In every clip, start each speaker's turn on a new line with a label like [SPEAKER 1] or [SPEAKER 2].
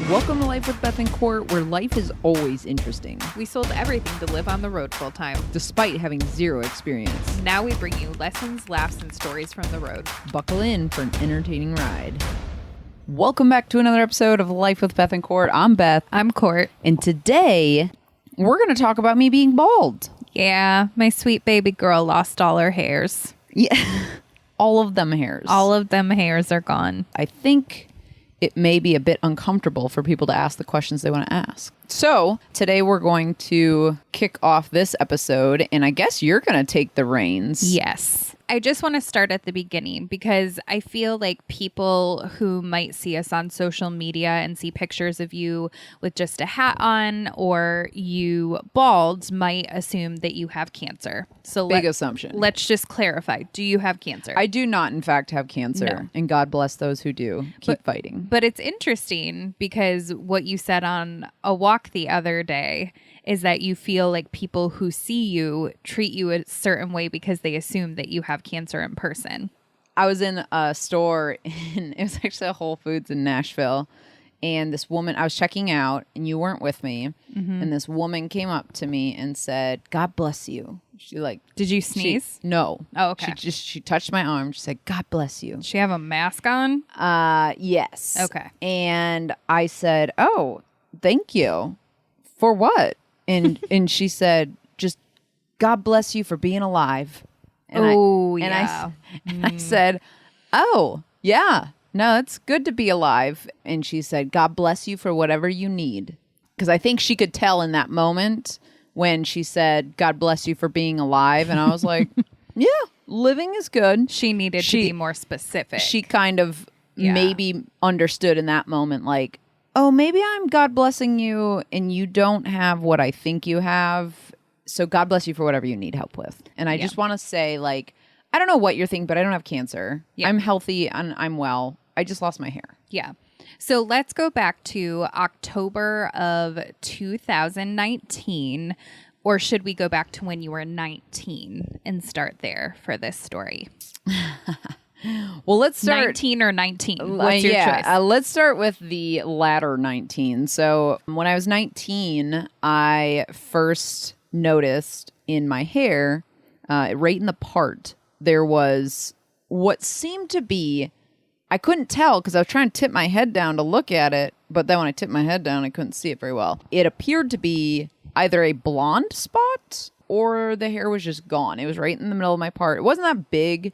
[SPEAKER 1] Welcome to Life with Beth and Court, where life is always interesting,
[SPEAKER 2] We sold everything to live on the road full time.
[SPEAKER 1] despite having zero experience.
[SPEAKER 2] Now we bring you lessons, laughs, and stories from the road.
[SPEAKER 1] Buckle in for an entertaining ride. Welcome back to another episode of Life with Beth and Court. I'm Beth,
[SPEAKER 2] I'm Court.
[SPEAKER 1] and today we're going to talk about me being bald.
[SPEAKER 2] Yeah, my sweet baby girl lost all her hairs.
[SPEAKER 1] Yeah, all of them hairs.
[SPEAKER 2] All of them hairs are gone.
[SPEAKER 1] I think it may be a bit uncomfortable for people to ask the questions they want to ask. So today we're going to kick off this episode, and I guess you're going to take the reins.
[SPEAKER 2] Yes. I just want to start at the beginning because I feel like people who might see us on social media and see pictures of you with just a hat on or you bald might assume that you have cancer. So
[SPEAKER 1] Big assumption.
[SPEAKER 2] Let's just clarify. Do you have cancer?
[SPEAKER 1] I do not, in fact, have cancer,
[SPEAKER 2] No.
[SPEAKER 1] and God bless those who do. Keep fighting.
[SPEAKER 2] But it's interesting because what you said on a walk the other day is that you feel like people who see you treat you a certain way because they assume that you have cancer in person.
[SPEAKER 1] I was in a store, it was actually a Whole Foods in Nashville, and this woman, I was checking out, and you weren't with me, and this woman came up to me and said, "God bless you." She like,
[SPEAKER 2] Did you sneeze?
[SPEAKER 1] no.
[SPEAKER 2] Oh, okay.
[SPEAKER 1] She touched my arm. She said, "God bless you."
[SPEAKER 2] Does she have a mask on?
[SPEAKER 1] Yes.
[SPEAKER 2] Okay.
[SPEAKER 1] And I said, "Oh, thank you. For what?" And she said, "Just God bless you for being alive." And I said, "Oh, yeah. No, it's good to be alive." And she said, "God bless you for whatever you need." Because I think she could tell in that moment when she said, "God bless you for being alive." And I was like, yeah, living is good.
[SPEAKER 2] She needed to be more specific.
[SPEAKER 1] She kind of maybe understood in that moment, like, oh, maybe I'm God blessing you and you don't have what I think you have. So God bless you for whatever you need help with. And I just want to say, like, I don't know what you're thinking, but I don't have cancer. Yeah. I'm healthy and I'm well. I just lost my hair.
[SPEAKER 2] Yeah. So let's go back to October of 2019. Or should we go back to when you were 19 and start there for this story?
[SPEAKER 1] Well, let's start
[SPEAKER 2] 19 or 19. What's your choice?
[SPEAKER 1] Let's start with the latter 19. So when I was 19, I first noticed in my hair, right in the part, there was what seemed to be, I couldn't tell because I was trying to tip my head down to look at it. But then when I tipped my head down, I couldn't see it very well. It appeared to be either a blonde spot or the hair was just gone. It was right in the middle of my part. It wasn't that big.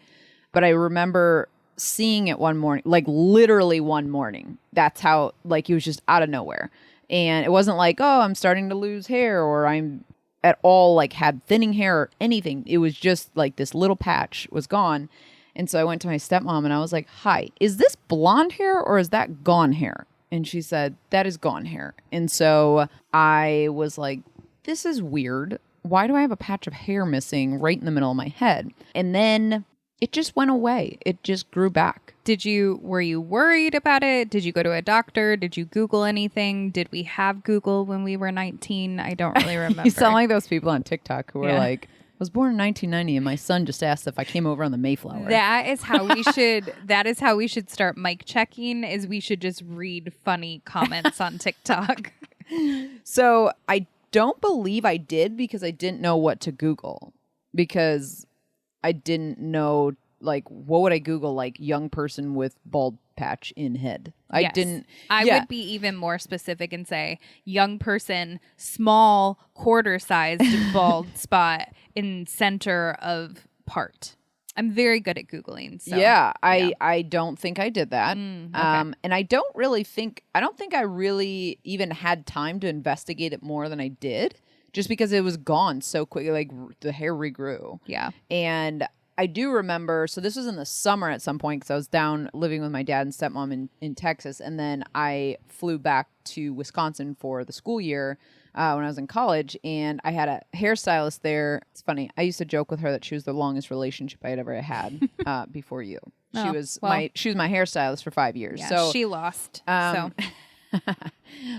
[SPEAKER 1] But I remember seeing it one morning, like literally one morning. That's how, like, it was just out of nowhere. And it wasn't like, oh, I'm starting to lose hair or I'm at all like had thinning hair or anything. It was just like this little patch was gone. And so I went to my stepmom and I was like, "Hi, is this blonde hair or is that gone hair?" And she said, "That is gone hair." And so I was like, this is weird. Why do I have a patch of hair missing right in the middle of my head? And then it just went away. It just grew back.
[SPEAKER 2] Were you worried about it? Did you go to a doctor? Did you Google anything? Did we have Google when we were 19? I don't really remember.
[SPEAKER 1] You sound like those people on TikTok who are like, "I was born in 1990 and my son just asked if I came over on the Mayflower."
[SPEAKER 2] That is how we should start mic checking, is we should just read funny comments on TikTok.
[SPEAKER 1] So I don't believe I did because I didn't know what to Google, because I didn't know, like, what would I Google? Like, young person with bald patch in head. I
[SPEAKER 2] would be even more specific and say young person, small quarter-sized bald spot in center of part. I'm very good at Googling. So,
[SPEAKER 1] I don't think I did that.
[SPEAKER 2] Okay.
[SPEAKER 1] And I don't think I really even had time to investigate it more than I did, just because it was gone so quickly. Like, the hair regrew.
[SPEAKER 2] Yeah.
[SPEAKER 1] And I do remember, so this was in the summer at some point because I was down living with my dad and stepmom in Texas. And then I flew back to Wisconsin for the school year when I was in college. And I had a hairstylist there. It's funny. I used to joke with her that she was the longest relationship I had ever had before you. She was my hairstylist for 5 years.
[SPEAKER 2] Yeah,
[SPEAKER 1] so
[SPEAKER 2] she lost.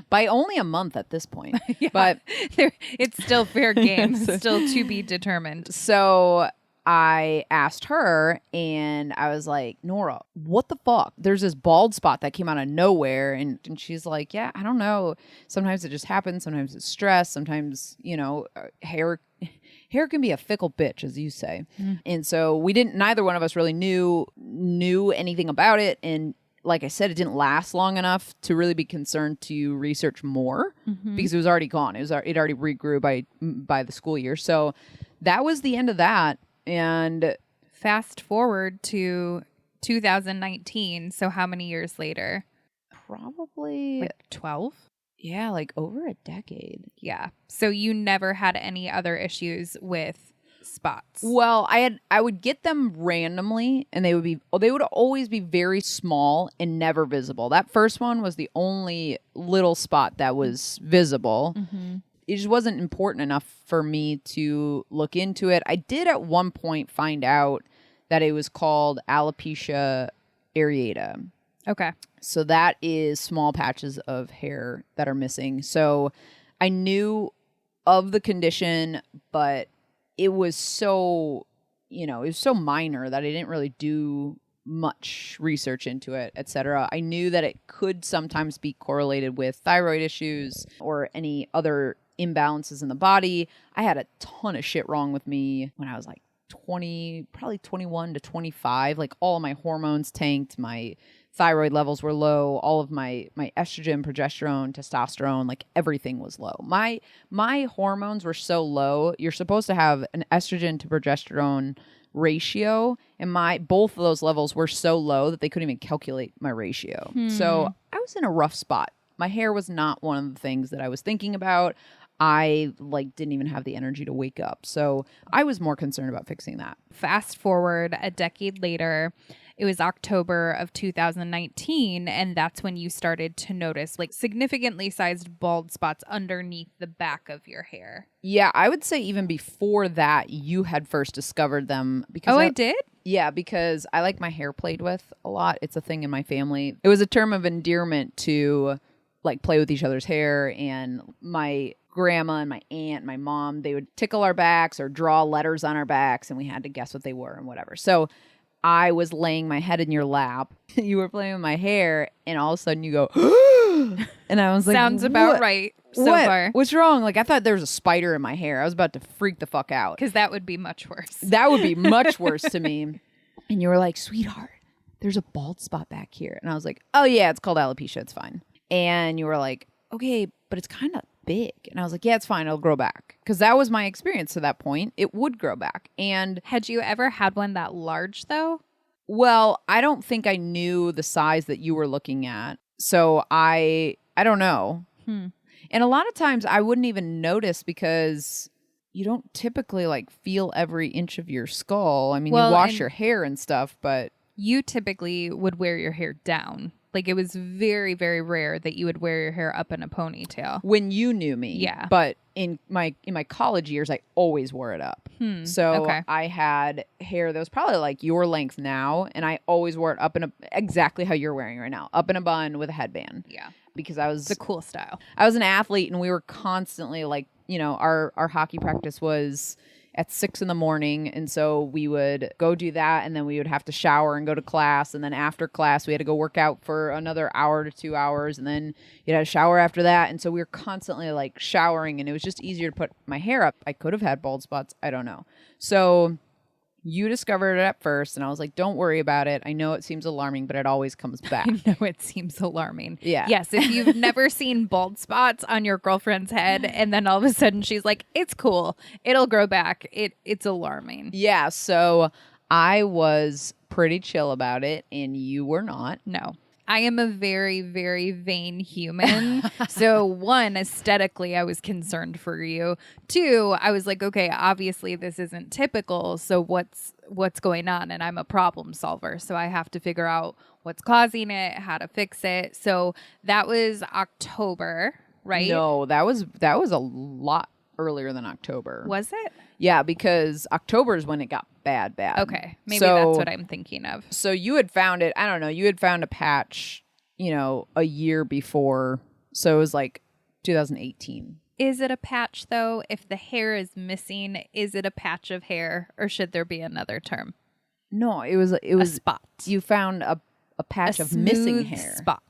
[SPEAKER 1] By only a month at this point.
[SPEAKER 2] Yeah,
[SPEAKER 1] but
[SPEAKER 2] it's still fair game. Still to be determined.
[SPEAKER 1] So I asked her and I was like, Nora, what the fuck? There's this bald spot that came out of nowhere. And she's like, yeah, I don't know. Sometimes it just happens. Sometimes it's stress. Sometimes, hair can be a fickle bitch, as you say. And so neither one of us really knew anything about it. And like I said, it didn't last long enough to really be concerned to research more because it was already gone. It already regrew by the school year. So that was the end of that. And
[SPEAKER 2] fast forward to 2019. So how many years later?
[SPEAKER 1] Probably
[SPEAKER 2] like 12.
[SPEAKER 1] Yeah, like over a decade.
[SPEAKER 2] Yeah. So you never had any other issues with spots?
[SPEAKER 1] Well, I would get them randomly, and they would always be very small and never visible. That first one was the only little spot that was visible. It just wasn't important enough for me to look into it. I did at one point find out that it was called alopecia areata.
[SPEAKER 2] Okay.
[SPEAKER 1] So that is small patches of hair that are missing. So I knew of the condition, but it was so, it was so minor that I didn't really do much research into it, etc. I knew that it could sometimes be correlated with thyroid issues or any other imbalances in the body. I had a ton of shit wrong with me when I was like 20, probably 21 to 25. Like all of my hormones tanked, my thyroid levels were low, all of my estrogen, progesterone, testosterone, like everything was low. My hormones were so low. You're supposed to have an estrogen to progesterone ratio, and both of those levels were so low that they couldn't even calculate my ratio. So I was in a rough spot. My hair was not one of the things that I was thinking about. I didn't even have the energy to wake up. So I was more concerned about fixing that.
[SPEAKER 2] Fast forward a decade later, it was October of 2019, and that's when you started to notice significantly sized bald spots underneath the back of your hair.
[SPEAKER 1] Yeah, I would say even before that, you had first discovered them. Because
[SPEAKER 2] I did?
[SPEAKER 1] Yeah, because I like my hair played with a lot. It's a thing in my family. It was a term of endearment to play with each other's hair, and my grandma and my aunt and my mom, they would tickle our backs or draw letters on our backs, and we had to guess what they were and whatever. So I was laying my head in your lap. You were playing with my hair, and all of a sudden you go, and I was like,
[SPEAKER 2] sounds about right so far.
[SPEAKER 1] What's wrong? I thought there was a spider in my hair. I was about to freak the fuck out.
[SPEAKER 2] Because that would be much worse.
[SPEAKER 1] That would be much worse to me. And you were like, sweetheart, there's a bald spot back here. And I was like, oh yeah, it's called alopecia. It's fine. And you were like, okay, but it's kind of big. And I was like, yeah, it's fine. It'll grow back. Because that was my experience to that point. It would grow back. And
[SPEAKER 2] had you ever had one that large though?
[SPEAKER 1] Well, I don't think I knew the size that you were looking at. So I don't know. And a lot of times I wouldn't even notice because you don't typically feel every inch of your skull. I mean, you wash your hair and stuff, but
[SPEAKER 2] you typically would wear your hair down. It was very, very rare that you would wear your hair up in a ponytail.
[SPEAKER 1] When you knew me.
[SPEAKER 2] Yeah.
[SPEAKER 1] But in my college years, I always wore it up. So I had hair that was probably your length now, and I always wore it up in exactly how you're wearing right now, up in a bun with a headband.
[SPEAKER 2] Yeah.
[SPEAKER 1] Because I was
[SPEAKER 2] the cool style.
[SPEAKER 1] I was an athlete, and we were constantly our hockey practice was at 6 a.m. and so we would go do that, and then we would have to shower and go to class, and then after class we had to go work out for another hour to 2 hours, and then you had to shower after that, and so we were constantly showering, and it was just easier to put my hair up. I could have had bald spots, I don't know. So you discovered it at first, and I was like, don't worry about it. I know it seems alarming, but it always comes back.
[SPEAKER 2] I know it seems alarming.
[SPEAKER 1] Yeah.
[SPEAKER 2] Yes, if you've never seen bald spots on your girlfriend's head, and then all of a sudden she's like, it's cool, it'll grow back, it's alarming.
[SPEAKER 1] Yeah, so I was pretty chill about it, and you were not.
[SPEAKER 2] No. I am a very, very vain human. So one, aesthetically, I was concerned for you. Two, I was like, okay, obviously this isn't typical. So what's going on? And I'm a problem solver. So I have to figure out what's causing it, how to fix it. So that was October, right?
[SPEAKER 1] No, that was a lot earlier than October.
[SPEAKER 2] Was it?
[SPEAKER 1] Yeah, because October is when it got bad.
[SPEAKER 2] Okay, maybe that's what I'm thinking of.
[SPEAKER 1] So you had found it, I don't know, you had found a patch, a year before. So it was 2018.
[SPEAKER 2] Is it a patch, though? If the hair is missing, is it a patch of hair, or should there be another term?
[SPEAKER 1] No, it was
[SPEAKER 2] A spot.
[SPEAKER 1] You found a patch of missing hair.
[SPEAKER 2] Spot.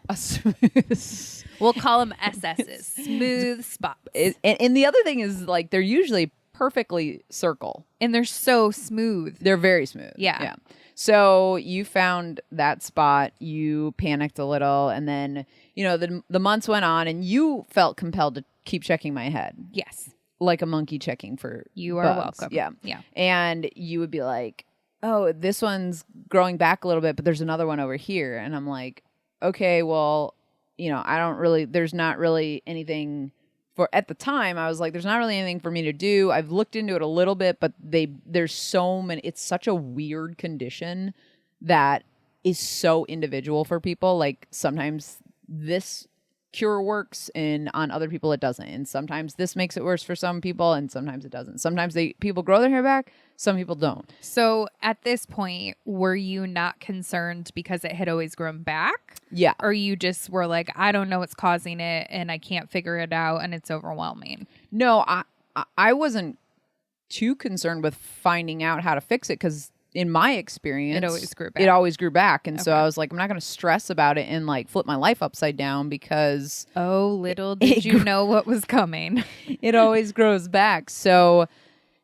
[SPEAKER 1] A smooth.
[SPEAKER 2] We'll call them SS's. Smooth spots.
[SPEAKER 1] And the other thing is, like, they're usually perfectly circle.
[SPEAKER 2] And they're so smooth.
[SPEAKER 1] They're very smooth.
[SPEAKER 2] Yeah.
[SPEAKER 1] So you found that spot, you panicked a little, and then, you know, the months went on, and you felt compelled to keep checking my head.
[SPEAKER 2] Yes.
[SPEAKER 1] Like a monkey checking for
[SPEAKER 2] You are
[SPEAKER 1] bugs.
[SPEAKER 2] welcome.
[SPEAKER 1] Yeah. And you would be like, oh, this one's growing back a little bit, but there's another one over here. And I'm like, okay, well, you know, there's not really anything at the time, I was like, there's not really anything for me to do. I've looked into it a little bit, but there's so many, it's such a weird condition that is so individual for people. Like sometimes this cure works and on other people it doesn't. And sometimes this makes it worse for some people and sometimes it doesn't. Sometimes people grow their hair back, some people don't.
[SPEAKER 2] So at this point, were you not concerned because it had always grown back?
[SPEAKER 1] Yeah.
[SPEAKER 2] Or you just were like, I don't know what's causing it and I can't figure it out and it's overwhelming?
[SPEAKER 1] No, I wasn't too concerned with finding out how to fix it because in my experience,
[SPEAKER 2] it always grew back.
[SPEAKER 1] And so I was like, I'm not going to stress about it and like flip my life upside down because
[SPEAKER 2] oh, little did you know what was coming.
[SPEAKER 1] It always grows back. So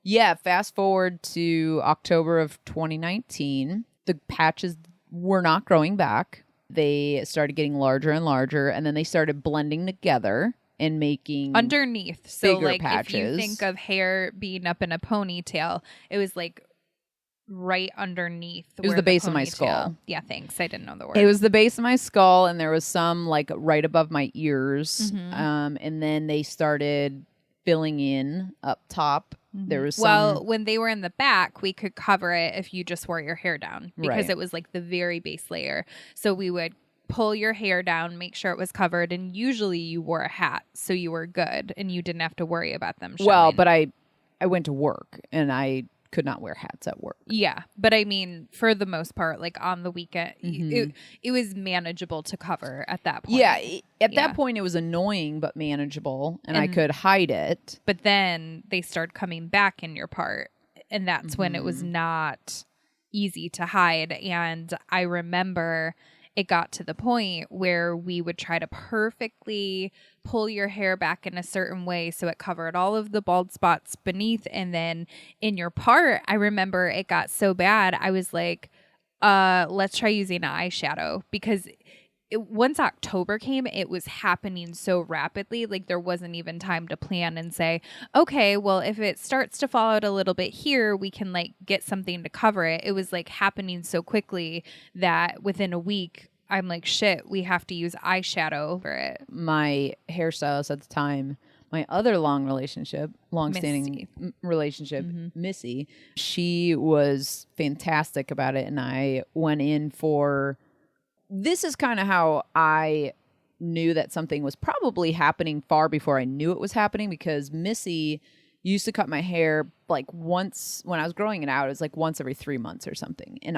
[SPEAKER 1] yeah, fast forward to October of 2019, the patches were not growing back. They started getting larger and larger, and then they started blending together and making
[SPEAKER 2] underneath. So
[SPEAKER 1] bigger
[SPEAKER 2] like
[SPEAKER 1] patches.
[SPEAKER 2] If you think of hair being up in a ponytail, it was like right underneath.
[SPEAKER 1] It was the base of my skull.
[SPEAKER 2] Yeah, thanks. I didn't know the word.
[SPEAKER 1] It was the base of my skull, and there was some like right above my ears.
[SPEAKER 2] Mm-hmm.
[SPEAKER 1] And then they started filling in up top. Mm-hmm. There was some...
[SPEAKER 2] Well, when they were in the back, we could cover it if you just wore your hair down because it was like the very base layer. So we would pull your hair down, make sure it was covered, and usually you wore a hat, so you were good and you didn't have to worry about them showing.
[SPEAKER 1] Well, but I went to work and I could not wear hats at work.
[SPEAKER 2] Yeah, but I mean, for the most part, like on the weekend, it was manageable to cover at that point.
[SPEAKER 1] Yeah, at that point, it was annoying but manageable, and I could hide it.
[SPEAKER 2] But then they started coming back in your part, and that's when it was not easy to hide. And I remember it got to the point where we would try to perfectly pull your hair back in a certain way so it covered all of the bald spots beneath. And then in your part, I remember it got so bad, I was like, let's try using an eyeshadow because once October came, it was happening so rapidly. Like there wasn't even time to plan and say, okay, well, if it starts to fall out a little bit here, we can like get something to cover it. It was like happening so quickly that within a week, I'm like, shit, we have to use eyeshadow over it.
[SPEAKER 1] My hairstylist at the time, my other long-standing relationship, Missy, she was fantastic about it. And I went in for... This is kind of how I knew that something was probably happening far before I knew it was happening because Missy used to cut my hair like once when I was growing it out. It was like once every 3 months or something. And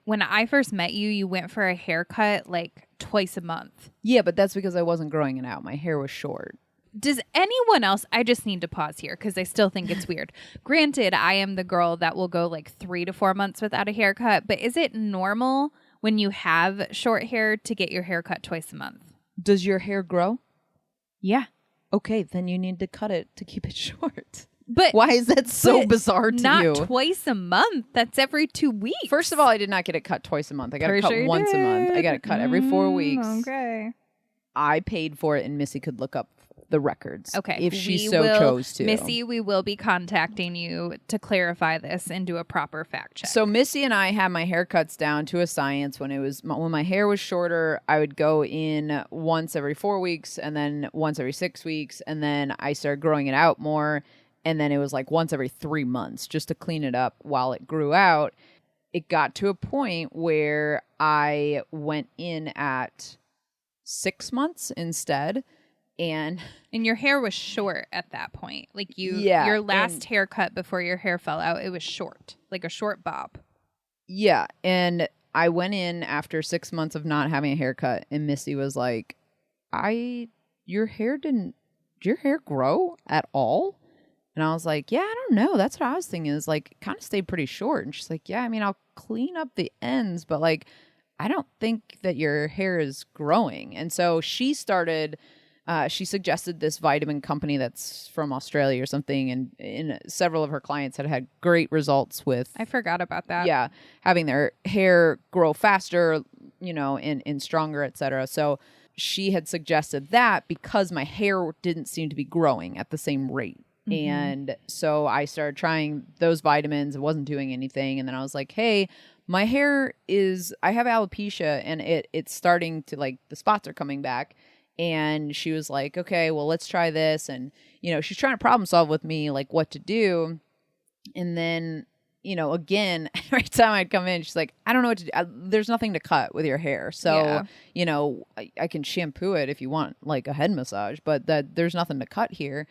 [SPEAKER 2] when I first met you, you went for a haircut like twice a month.
[SPEAKER 1] Yeah, but that's because I wasn't growing it out. My hair was short.
[SPEAKER 2] Does anyone else, I just need to pause here because I still think it's weird. Granted, I am the girl that will go like 3 to 4 months without a haircut, but is it normal when you have short hair to get your hair cut twice a month?
[SPEAKER 1] Does your hair grow?
[SPEAKER 2] Yeah.
[SPEAKER 1] Okay, then you need to cut it to keep it short.
[SPEAKER 2] But
[SPEAKER 1] why is that so bizarre to you?
[SPEAKER 2] Not twice a month. That's every 2 weeks.
[SPEAKER 1] First of all, I did not get it cut twice a month. I got it cut once a month. I got it cut every 4 weeks.
[SPEAKER 2] Okay.
[SPEAKER 1] I paid for it, and Missy could look up the records.
[SPEAKER 2] Okay.
[SPEAKER 1] If she chose to.
[SPEAKER 2] Missy, we will be contacting you to clarify this and do a proper fact check.
[SPEAKER 1] So Missy and I had my haircuts down to a science. When my hair was shorter, I would go in once every 4 weeks and then once every 6 weeks. And then I started growing it out more. And then it was like once every 3 months just to clean it up while it grew out. It got to a point where I went in at 6 months instead. And
[SPEAKER 2] your hair was short at that point. Like your last haircut before your hair fell out, it was short, like a short bob.
[SPEAKER 1] Yeah. And I went in after 6 months of not having a haircut, and Missy was like, your hair didn't did your hair grow at all? And I was like, yeah, I don't know. That's what I was thinking, is like, it kind of stayed pretty short. And she's like, yeah, I mean, I'll clean up the ends, but like, I don't think that your hair is growing. And so she started, she suggested this vitamin company that's from Australia or something. And several of her clients had great results with.
[SPEAKER 2] I forgot about that.
[SPEAKER 1] Yeah. Having their hair grow faster, you know, and stronger, et cetera. So she had suggested that because my hair didn't seem to be growing at the same rate. And so I started trying those vitamins. It wasn't doing anything. And then I was like, hey, my hair I have alopecia and it's starting to, like, the spots are coming back. And she was like, okay, well, let's try this. And, you know, she's trying to problem solve with me, like, what to do. And then, you know, again, every time I'd come in, she's like, I don't know what to do. There's nothing to cut with your hair. So, you know, I can shampoo it if you want, like, a head massage, but there's nothing to cut here.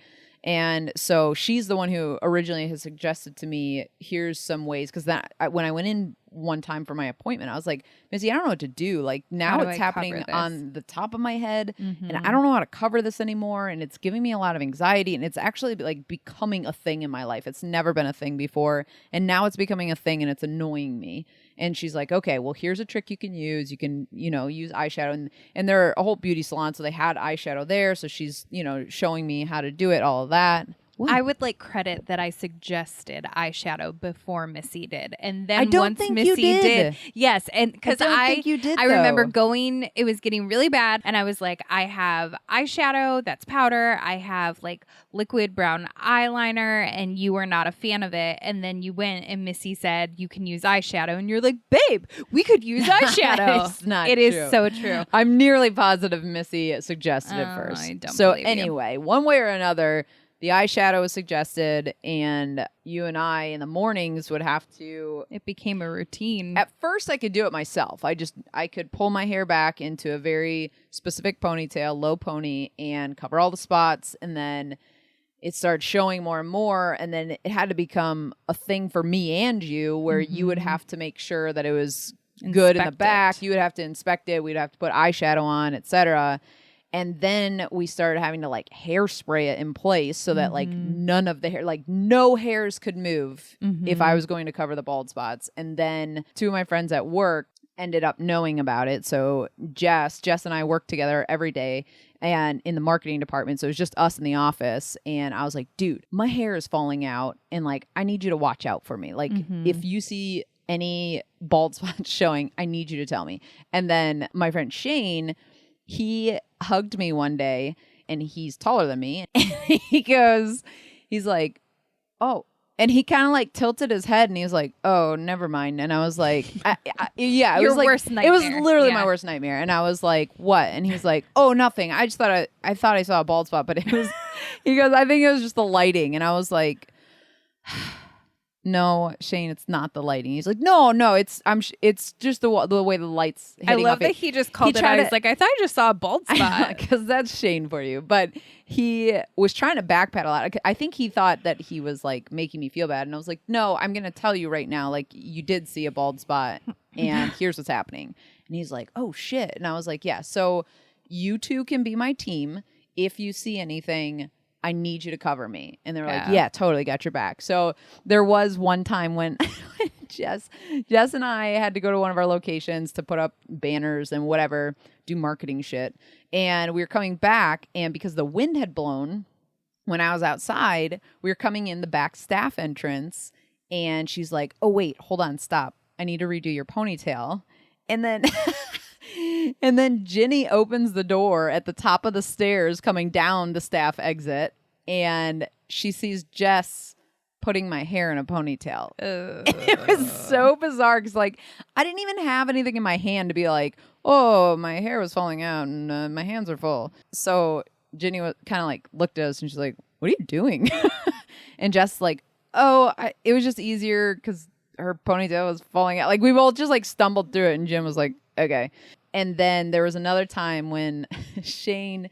[SPEAKER 1] And so she's the one who originally has suggested to me, here's some ways. Because when I went in one time for my appointment, I was like, Missy, I don't know what to do. Like, now it's happening on the top of my head. And I don't know how to cover this anymore. And it's giving me a lot of anxiety. And it's actually like becoming a thing in my life. It's never been a thing before. And now it's becoming a thing and it's annoying me. And she's like, okay, well, here's a trick you can use. You can, you know, use eyeshadow. And they're a whole beauty salon. So they had eyeshadow there. So she's, you know, showing me how to do it, all of that.
[SPEAKER 2] What? I would like credit that I suggested eyeshadow before Missy did, and then
[SPEAKER 1] I don't
[SPEAKER 2] once
[SPEAKER 1] think
[SPEAKER 2] Missy
[SPEAKER 1] you did.
[SPEAKER 2] Yes, and because
[SPEAKER 1] I
[SPEAKER 2] remember going, it was getting really bad, and I was like, I have eyeshadow that's powder, I have like liquid brown eyeliner, and you were not a fan of it, and then you went and Missy said you can use eyeshadow, and you're like, babe, we could use eyeshadow.
[SPEAKER 1] It's not
[SPEAKER 2] It
[SPEAKER 1] true.
[SPEAKER 2] is so true.
[SPEAKER 1] I'm nearly positive Missy suggested it first.
[SPEAKER 2] I don't
[SPEAKER 1] so
[SPEAKER 2] believe you.
[SPEAKER 1] Anyway, one way or another, the eyeshadow was suggested, and you and I in the mornings would have to.
[SPEAKER 2] It became a routine.
[SPEAKER 1] At first, I could do it myself. I could pull my hair back into a very specific ponytail, low pony, and cover all the spots. And then it started showing more and more. And then it had to become a thing for me and you, where you would have to make sure that it was good in the back. You would have to inspect it. We'd have to put eyeshadow on, etc. And then we started having to like hairspray it in place so that like none of the hair, like no hairs could move if I was going to cover the bald spots. And then two of my friends at work ended up knowing about it. So Jess and I worked together every day and in the marketing department. So it was just us in the office. And I was like, dude, my hair is falling out. And like, I need you to watch out for me. Like if you see any bald spots showing, I need you to tell me. And then my friend Shane, he hugged me one day and he's taller than me. And he's like, oh, and he kind of like tilted his head and he was like, oh, never mind. And I was like, yeah, it
[SPEAKER 2] Your
[SPEAKER 1] was like,
[SPEAKER 2] worst nightmare.
[SPEAKER 1] It was literally my worst nightmare. And I was like, what? And he's like, oh, nothing. I just thought I thought I saw a bald spot, but it was, he goes, I think it was just the lighting. And I was like, no, Shane, it's not the lighting. He's like, no, it's just the way the lights hitting
[SPEAKER 2] I love
[SPEAKER 1] off it.
[SPEAKER 2] that he just called it out. He's like, I thought I just saw a bald spot.
[SPEAKER 1] Because that's Shane for you. But he was trying to backpedal out. I think he thought that he was like making me feel bad. And I was like, no, I'm going to tell you right now, like you did see a bald spot and here's what's happening. And he's like, oh shit. And I was like, yeah, so you two can be my team. If you see anything, I need you to cover me. And they're like, yeah, totally, got your back. So there was one time when Jess and I had to go to one of our locations to put up banners and whatever, do marketing shit. And we were coming back, and because the wind had blown when I was outside, we were coming in the back staff entrance, and she's like, oh, wait, hold on, stop. I need to redo your ponytail. And then and then Ginny opens the door at the top of the stairs coming down the staff exit, and she sees Jess putting my hair in a ponytail. And it was so bizarre because like I didn't even have anything in my hand to be like, oh, my hair was falling out and my hands are full. So Ginny kind of like looked at us and she's like, what are you doing? And Jess like, oh, it was just easier because her ponytail was falling out. Like we both just like stumbled through it, and Jim was like, okay. And then there was another time when Shane,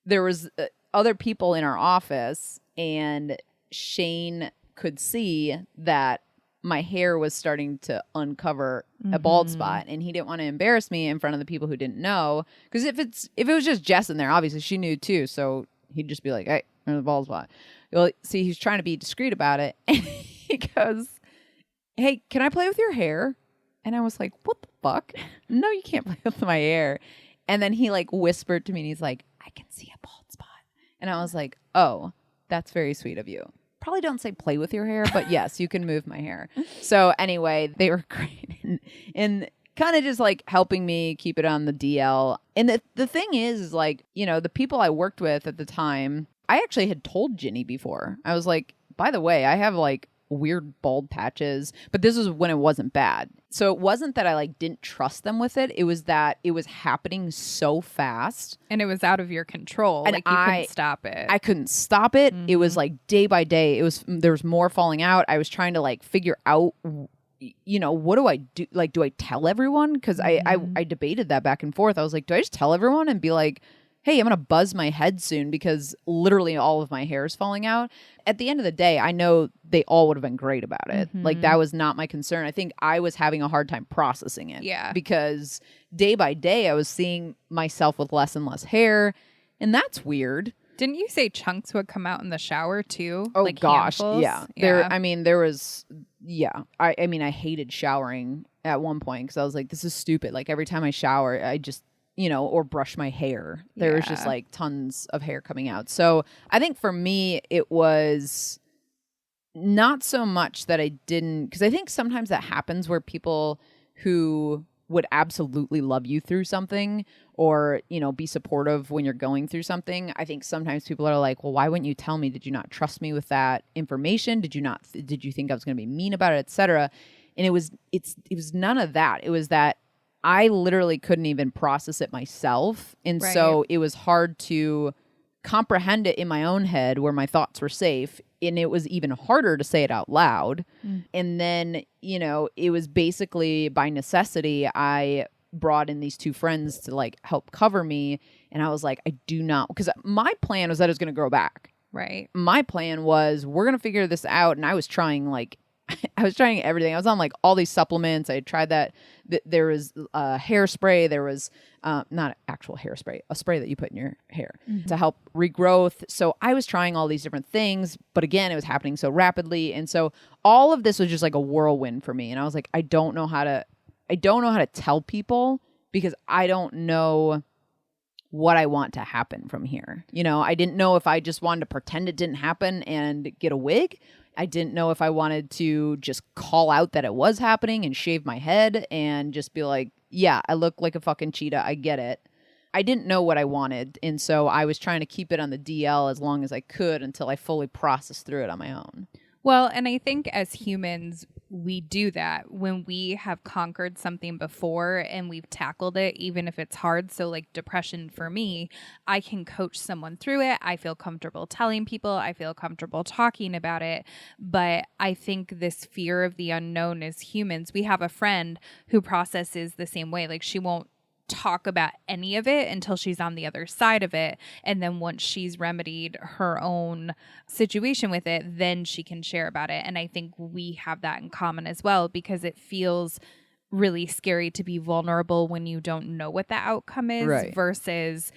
[SPEAKER 1] there was other people in our office, and Shane could see that my hair was starting to uncover a bald spot, and he didn't want to embarrass me in front of the people who didn't know. Because if it was just Jess in there, obviously she knew too. So he'd just be like, hey, where's the bald spot? Well, see, he's trying to be discreet about it. And he goes, hey, can I play with your hair? And I was like, what the fuck? No, you can't play with my hair. And then he like whispered to me and he's like, I can see a bald spot. And I was like, oh, that's very sweet of you. Probably don't say play with your hair, but yes, you can move my hair. So anyway, they were great and kind of just like helping me keep it on the DL. And the thing is like, you know, the people I worked with at the time, I actually had told Ginny before. I was like, by the way, I have like weird bald patches, but this was when it wasn't bad. So it wasn't that I like didn't trust them with it. It was that it was happening so fast.
[SPEAKER 2] And it was out of your control.
[SPEAKER 1] And
[SPEAKER 2] like you couldn't stop it.
[SPEAKER 1] I couldn't stop it. It was like day by day. There was more falling out. I was trying to like figure out, you know, what do I do? Like, do I tell everyone? Because I debated that back and forth. I was like, do I just tell everyone and be like, hey, I'm going to buzz my head soon because literally all of my hair is falling out. At the end of the day, I know they all would have been great about it. Like, that was not my concern. I think I was having a hard time processing it.
[SPEAKER 2] Yeah.
[SPEAKER 1] Because day by day, I was seeing myself with less and less hair. And that's weird.
[SPEAKER 2] Didn't you say chunks would come out in the shower too?
[SPEAKER 1] Oh,
[SPEAKER 2] like
[SPEAKER 1] gosh.
[SPEAKER 2] handfuls?
[SPEAKER 1] Yeah. There was, yeah. I mean, I hated showering at one point because I was like, this is stupid. Like, every time I shower, I just, you know, or brush my hair. There was just like tons of hair coming out. So I think for me, it was not so much that I didn't, because I think sometimes that happens where people who would absolutely love you through something or, you know, be supportive when you're going through something. I think sometimes people are like, well, why wouldn't you tell me? Did you not trust me with that information? Did you think I was going to be mean about it, etc.? And it was none of that. It was that I literally couldn't even process it myself. And so it was hard to comprehend it in my own head where my thoughts were safe. And it was even harder to say it out loud. And then, you know, it was basically by necessity, I brought in these two friends to like help cover me. And I was like, I do not, because my plan was that it was going to grow back.
[SPEAKER 2] Right.
[SPEAKER 1] My plan was we're going to figure this out. And I was trying like, I was trying everything. I was on like all these supplements. I had tried that. There was hairspray. There was not actual hairspray, a spray that you put in your hair to help regrowth. So I was trying all these different things. But again, it was happening so rapidly. And so all of this was just like a whirlwind for me. And I was like, I don't know how to tell people because I don't know what I want to happen from here. You know, I didn't know if I just wanted to pretend it didn't happen and get a wig. I didn't know if I wanted to just call out that it was happening and shave my head and just be like, yeah, I look like a fucking cheetah. I get it. I didn't know what I wanted. And so I was trying to keep it on the DL as long as I could until I fully processed through it on my own.
[SPEAKER 2] Well, and I think as humans, we do that when we have conquered something before and we've tackled it, even if it's hard. So like depression for me, I can coach someone through it. I feel comfortable telling people. I feel comfortable talking about it. But I think this fear of the unknown as humans, we have a friend who processes the same way. Like she won't talk about any of it until she's on the other side of it. And then once she's remedied her own situation with it, then she can share about it. And I think we have that in common as well, because it feels really scary to be vulnerable when you don't know what the outcome is versus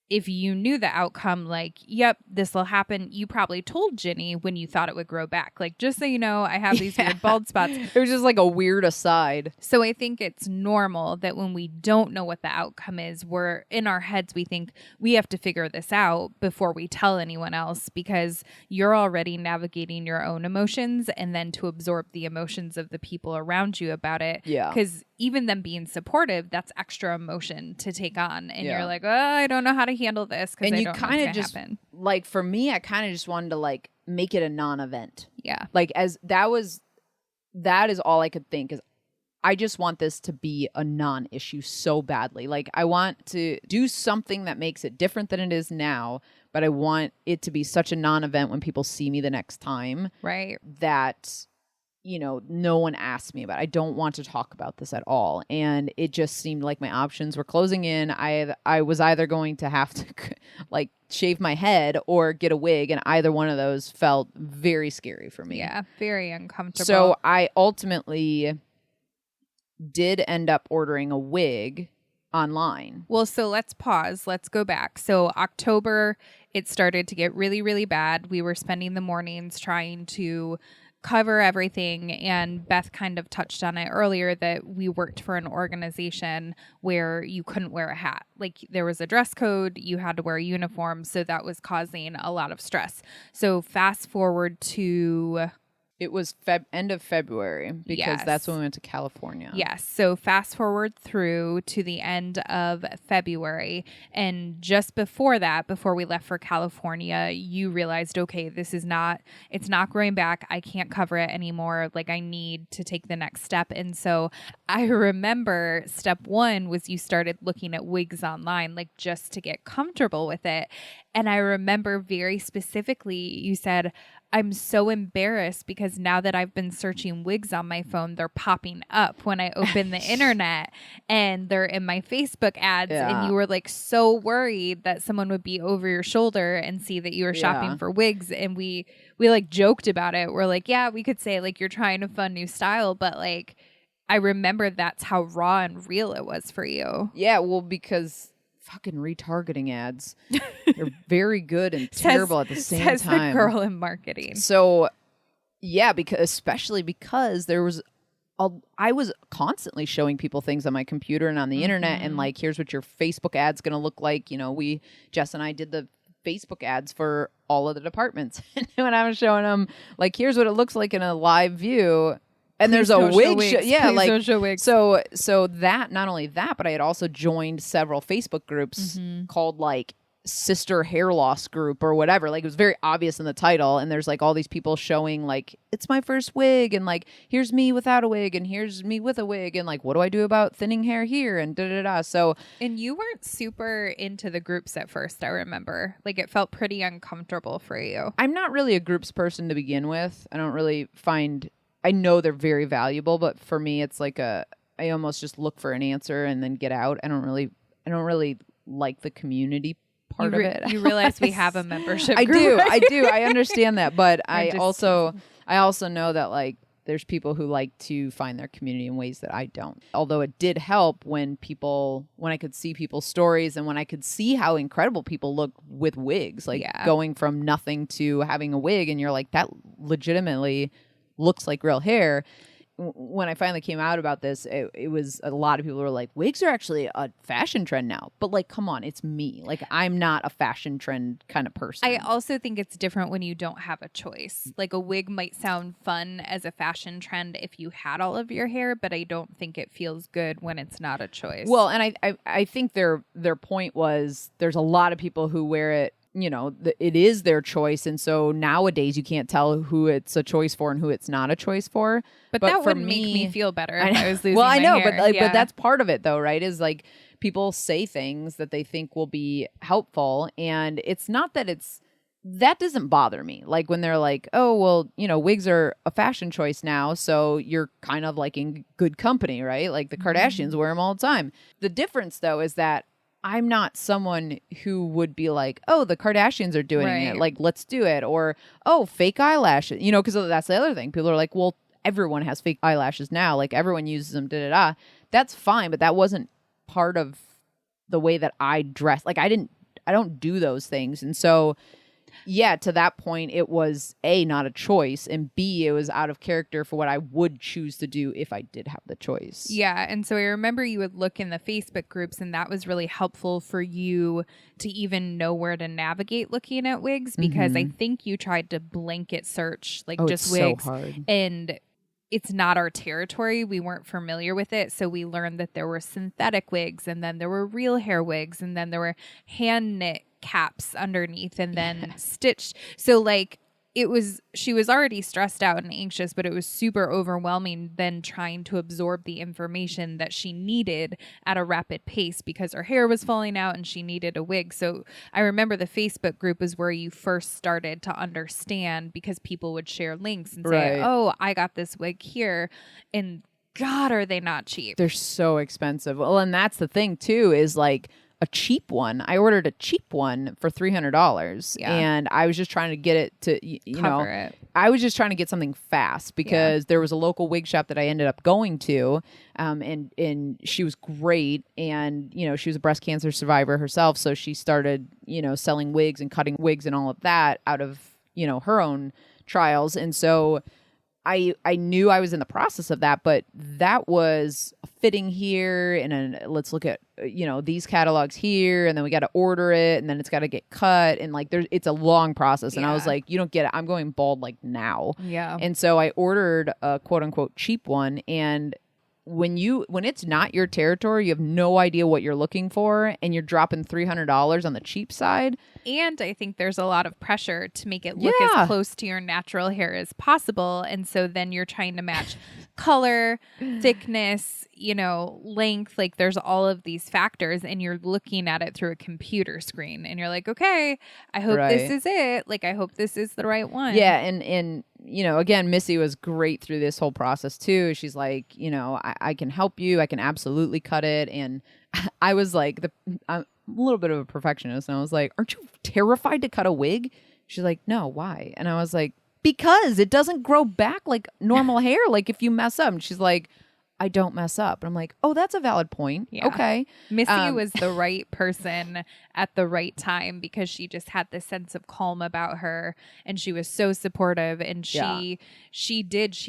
[SPEAKER 2] if you knew the outcome, like, yep, this will happen. You probably told Ginny when you thought it would grow back. Like, just so you know, I have these weird bald spots.
[SPEAKER 1] It was just like a weird aside.
[SPEAKER 2] So I think it's normal that when we don't know what the outcome is, we're in our heads, we think we have to figure this out before we tell anyone else because you're already navigating your own emotions and then to absorb the emotions of the people around you about it.
[SPEAKER 1] Yeah.
[SPEAKER 2] Because even them being supportive, that's extra emotion to take on. And you're like, oh, I don't know how to handle this because I don't know what's going to happen.
[SPEAKER 1] Like for me, I kind of just wanted to like make it a non-event.
[SPEAKER 2] Yeah.
[SPEAKER 1] Like that is all I could think is I just want this to be a non-issue so badly. Like I want to do something that makes it different than it is now, but I want it to be such a non-event when people see me the next time.
[SPEAKER 2] Right.
[SPEAKER 1] That, you know, no one asked me about it. I don't want to talk about this at all. And it just seemed like my options were closing in. I was either going to have to like shave my head or get a wig. And either one of those felt very scary for me.
[SPEAKER 2] Yeah, very uncomfortable.
[SPEAKER 1] So I ultimately did end up ordering a wig online.
[SPEAKER 2] Well, so let's pause. Let's go back. So October, it started to get really, really bad. We were spending the mornings trying to cover everything. And Beth kind of touched on it earlier that we worked for an organization where you couldn't wear a hat. Like there was a dress code, you had to wear a uniform. So that was causing a lot of stress. So fast forward to...
[SPEAKER 1] It was end of February because that's when we went to California.
[SPEAKER 2] Yes. So fast forward through to the end of February. And just before that, before we left for California, you realized, okay, it's not growing back. I can't cover it anymore. Like I need to take the next step. And so I remember step one was you started looking at wigs online, like just to get comfortable with it. And I remember very specifically, you said, I'm so embarrassed because now that I've been searching wigs on my phone, they're popping up when I open the internet and they're in my Facebook ads. Yeah. And you were like so worried that someone would be over your shoulder and see that you were shopping for wigs. And we like joked about it. We're like, yeah, we could say like you're trying a fun new style, but like I remember that's how raw and real it was for you.
[SPEAKER 1] Yeah, well, because fucking retargeting ads, they're very good and terrible at the same time.
[SPEAKER 2] Says the girl in marketing.
[SPEAKER 1] So, yeah, especially because I was constantly showing people things on my computer and on the internet, and like, here's what your Facebook ad's going to look like. You know, Jess and I did the Facebook ads for all of the departments, and when I was showing them, like, here's what it looks like in a live view. And
[SPEAKER 2] Please
[SPEAKER 1] there's a wig
[SPEAKER 2] show.
[SPEAKER 1] Yeah,
[SPEAKER 2] Please
[SPEAKER 1] like
[SPEAKER 2] don't show wigs.
[SPEAKER 1] so that, not only that, but I had also joined several Facebook groups called like Sister Hair Loss Group or whatever. Like it was very obvious in the title, and there's like all these people showing like it's my first wig, and like here's me without a wig, and here's me with a wig, and like what do I do about thinning hair here, and da da da. So,
[SPEAKER 2] and you weren't super into the groups at first. I remember like it felt pretty uncomfortable for you.
[SPEAKER 1] I'm not really a groups person to begin with. I don't really find. I know they're very valuable, but for me, it's like I almost just look for an answer and then get out. I don't really like the community part of it.
[SPEAKER 2] You realize we have a membership
[SPEAKER 1] I
[SPEAKER 2] group.
[SPEAKER 1] I do. I understand that, but I also know that like there's people who like to find their community in ways that I don't. Although it did help when I could see people's stories and when I could see how incredible people look with wigs, like going from nothing to having a wig, and you're like, that legitimately looks like real hair. When I finally came out about this, it was a lot of people were like, wigs are actually a fashion trend now. But like, come on, it's me. Like, I'm not a fashion trend kind of person.
[SPEAKER 2] I also think it's different when you don't have a choice. Like a wig might sound fun as a fashion trend if you had all of your hair, but I don't think it feels good when it's not a choice.
[SPEAKER 1] Well, and I think their point was there's a lot of people who wear it, you know, it is their choice. And so nowadays you can't tell who it's a choice for and who it's not a choice for.
[SPEAKER 2] But that would make me feel better if I was losing
[SPEAKER 1] well, I know,
[SPEAKER 2] my hair.
[SPEAKER 1] But that's part of it though, right? Is like people say things that they think will be helpful. And it's not that that doesn't bother me. Like when they're like, oh, well, you know, wigs are a fashion choice now. So you're kind of like in good company, right? Like the Kardashians wear them all the time. The difference though is that I'm not someone who would be like, oh, the Kardashians are doing it. Like, let's do it. Or, oh, fake eyelashes. You know, because that's the other thing. People are like, well, everyone has fake eyelashes now. Like, everyone uses them, da da da. That's fine. But that wasn't part of the way that I dress. Like, I don't do those things. And so, yeah, to that point, it was A, not a choice, and B, it was out of character for what I would choose to do if I did have the choice.
[SPEAKER 2] Yeah, and so I remember you would look in the Facebook groups, and that was really helpful for you to even know where to navigate looking at wigs, because I think you tried to blanket search, like just wigs.
[SPEAKER 1] So hard.
[SPEAKER 2] And it's not our territory. We weren't familiar with it. So we learned that there were synthetic wigs, and then there were real hair wigs, and then there were hand knit caps underneath, and then stitched. So like she was already stressed out and anxious, but it was super overwhelming then trying to absorb the information that she needed at a rapid pace because her hair was falling out and she needed a wig. So I remember the Facebook group is where you first started to understand, because people would share links and say, oh, I got this wig here. And God, are they not cheap?
[SPEAKER 1] They're so expensive. Well, and that's the thing too, is like, a cheap one. I ordered a cheap one for $300, and I was just trying to get it to you know,
[SPEAKER 2] it.
[SPEAKER 1] I was just trying to get something fast because there was a local wig shop that I ended up going to, and she was great, and you know, she was a breast cancer survivor herself, so she started, you know, selling wigs and cutting wigs and all of that out of, you know, her own trials. And so I knew I was in the process of that, but that was a fitting here, and then let's look at, you know, these catalogs here, and then we got to order it, and then it's got to get cut, and like it's a long process. And I was like, you don't get it. I'm going bald like now.
[SPEAKER 2] Yeah.
[SPEAKER 1] And so I ordered a quote unquote cheap one, and when it's not your territory, you have no idea what you're looking for, and you're dropping $300 on the cheap side.
[SPEAKER 2] And I think there's a lot of pressure to make it look as close to your natural hair as possible. And so then you're trying to match color, thickness, you know, length. Like there's all of these factors, and you're looking at it through a computer screen, and you're like, okay, I hope this is it. Like, I hope this is the right one.
[SPEAKER 1] Yeah. And you know, again, Missy was great through this whole process too. She's like, you know, I can help you. I can absolutely cut it. And I was like, I'm a little bit of a perfectionist. And I was like, aren't you terrified to cut a wig? She's like, no, why? And I was like, because it doesn't grow back like normal hair. Like if you mess up. And she's like, I don't mess up. And I'm like, oh, that's a valid point. Yeah. Okay.
[SPEAKER 2] Missy was the right person at the right time, because she just had this sense of calm about her, and she was so supportive, and she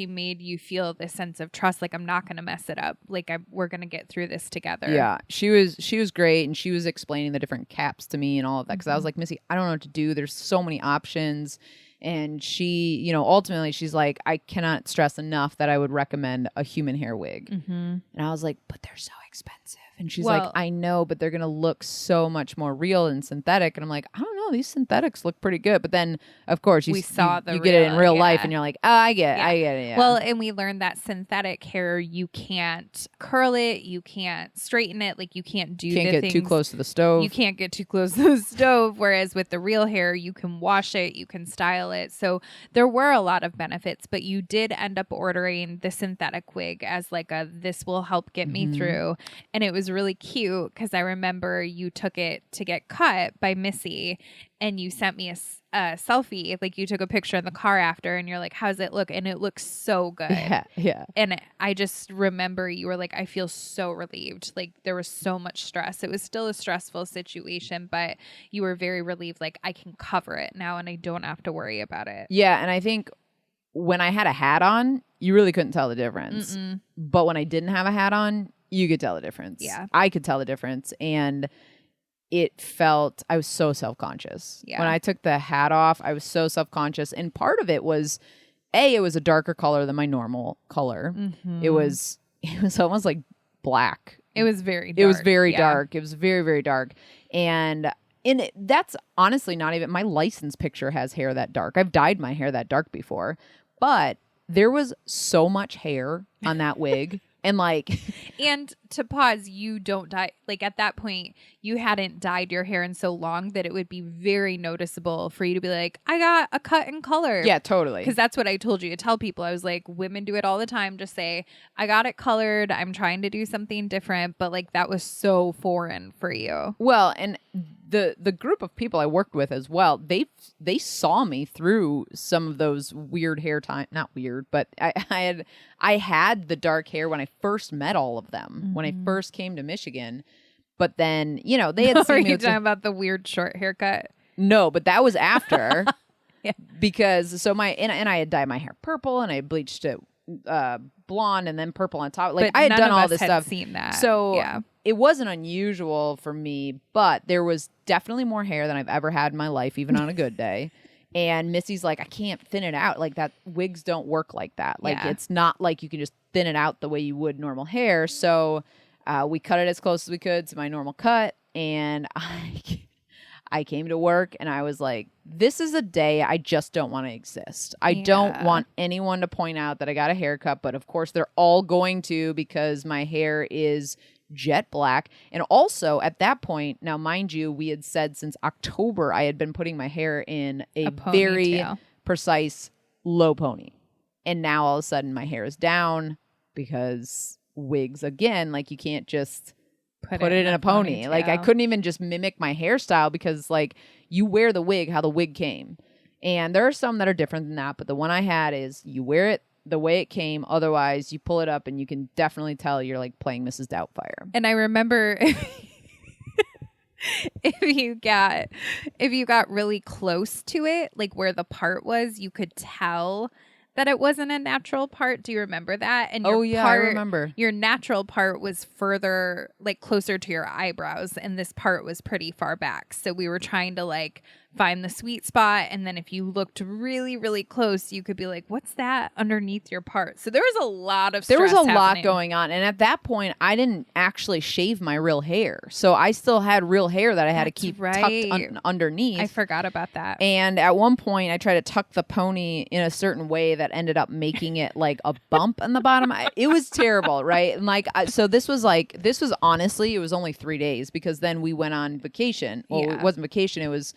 [SPEAKER 2] made you feel this sense of trust. Like, I'm not going to mess it up. Like we're going to get through this together.
[SPEAKER 1] Yeah. She was great. And she was explaining the different caps to me and all of that. Cause I was like, Missy, I don't know what to do. There's so many options. And she, you know, ultimately she's like, I cannot stress enough that I would recommend a human hair wig. And I was like, but they're so expensive. And she's like, I know, but they're going to look so much more real and synthetic. And I'm like, I don't know, these synthetics look pretty good. But then, of course, you get it in real life, and you're like, oh, I get it. Yeah.
[SPEAKER 2] Well, and we learned that synthetic hair, you can't curl it, you can't straighten it, like you can't
[SPEAKER 1] get too close to the stove.
[SPEAKER 2] You can't get too close to the stove. Whereas with the real hair, you can wash it, you can style it. So there were a lot of benefits, but you did end up ordering the synthetic wig as like this will help get me through. And it was really cute because I remember you took it to get cut by Missy, and you sent me a selfie. Like you took a picture in the car after, and you're like, how's it look? And it looks so good.
[SPEAKER 1] Yeah.
[SPEAKER 2] And I just remember you were like, I feel so relieved. Like there was so much stress. It was still a stressful situation, but you were very relieved. Like I can cover it now, and I don't have to worry about it.
[SPEAKER 1] Yeah. And I think when I had a hat on, you really couldn't tell the difference. But when I didn't have a hat on, you could tell the difference.
[SPEAKER 2] Yeah.
[SPEAKER 1] I could tell the difference. And I was so self-conscious.
[SPEAKER 2] Yeah.
[SPEAKER 1] When I took the hat off, I was so self-conscious. And part of it was, it was a darker color than my normal color. It was almost like black.
[SPEAKER 2] It was very dark.
[SPEAKER 1] It was very dark. It was very, very dark. And that's honestly not even, my license picture has hair that dark. I've dyed my hair that dark before. But there was so much hair on that wig. And
[SPEAKER 2] and to pause, you don't dye, like at that point, you hadn't dyed your hair in so long that it would be very noticeable for you to be like, I got a cut in color.
[SPEAKER 1] Yeah, totally.
[SPEAKER 2] Because that's what I told you to tell people. I was like, women do it all the time. Just say, I got it colored. I'm trying to do something different. But like that was so foreign for you.
[SPEAKER 1] Well, and the group of people I worked with as well, they saw me through some of those weird hair time. Not weird, but I had the dark hair when I first met all of them, when I first came to Michigan. But then, you know, they had seen me.
[SPEAKER 2] Are you talking about the weird short haircut?
[SPEAKER 1] No, but that was after. Because so and I had dyed my hair purple, and I bleached it blonde and then purple on top. Like I had done all this stuff.
[SPEAKER 2] Seen that.
[SPEAKER 1] So it wasn't unusual for me, but there was definitely more hair than I've ever had in my life, even on a good day. And Missy's like, I can't thin it out. Like that, wigs don't work like that. Like it's not like you can just thin it out the way you would normal hair. So we cut it as close as we could to my normal cut. And I came to work and I was like, this is a day I just don't want to exist. I don't want anyone to point out that I got a haircut. But of course, they're all going to, because my hair is jet black. And also at that point, now mind you, we had said since October I had been putting my hair in a very precise low pony. And now all of a sudden my hair is down because wigs, again, like you can't just put it in a pony. Like I couldn't even just mimic my hairstyle because like you wear the wig how the wig came. And there are some that are different than that, but the one I had is you wear it the way it came. Otherwise, you pull it up and you can definitely tell you're like playing Mrs. Doubtfire.
[SPEAKER 2] And I remember if you got really close to it, like where the part was, you could tell that it wasn't a natural part. Do you remember that? And
[SPEAKER 1] I remember.
[SPEAKER 2] Your natural part was further, like closer to your eyebrows, and this part was pretty far back. So we were trying to like find the sweet spot, and then if you looked really, really close, you could be like, "What's that underneath your part?" So there was a lot of
[SPEAKER 1] lot going on, and at that point, I didn't actually shave my real hair, so I still had real hair that I had to keep tucked underneath.
[SPEAKER 2] I forgot about that.
[SPEAKER 1] And at one point, I tried to tuck the pony in a certain way that ended up making it like a bump on the bottom. It was terrible, right? And like, so this was honestly, it was only 3 days because then we went on vacation. Well, it wasn't vacation. It was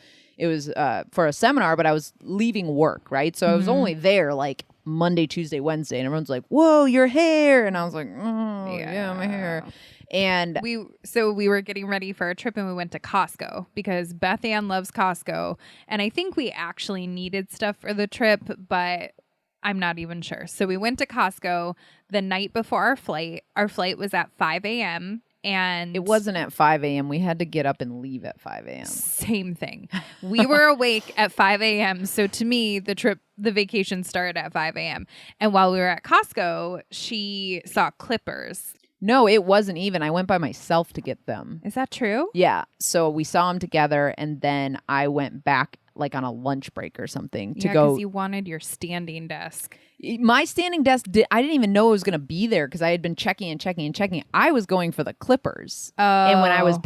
[SPEAKER 1] for a seminar, but I was leaving work, right? So I was only there like Monday, Tuesday, Wednesday, and everyone's like, "Whoa, your hair!" And I was like, "Oh, yeah, my hair." And
[SPEAKER 2] we were getting ready for a trip, and we went to Costco because Beth Ann loves Costco, and I think we actually needed stuff for the trip, but I'm not even sure. So we went to Costco the night before our flight. Our flight was at 5 a.m. And
[SPEAKER 1] it wasn't at 5 a.m. We had to get up and leave at 5 a.m.
[SPEAKER 2] Same thing. We were awake at 5 a.m. So to me, the vacation started at 5 a.m. And while we were at Costco, she saw clippers.
[SPEAKER 1] No, it wasn't even. I went by myself to get them.
[SPEAKER 2] Is that true?
[SPEAKER 1] Yeah. So we saw them together, and then I went back like on a lunch break or something to go.
[SPEAKER 2] Because you wanted your standing desk.
[SPEAKER 1] My standing desk, I didn't even know it was going to be there because I had been checking and checking and checking. I was going for the clippers.
[SPEAKER 2] Oh.
[SPEAKER 1] And when I was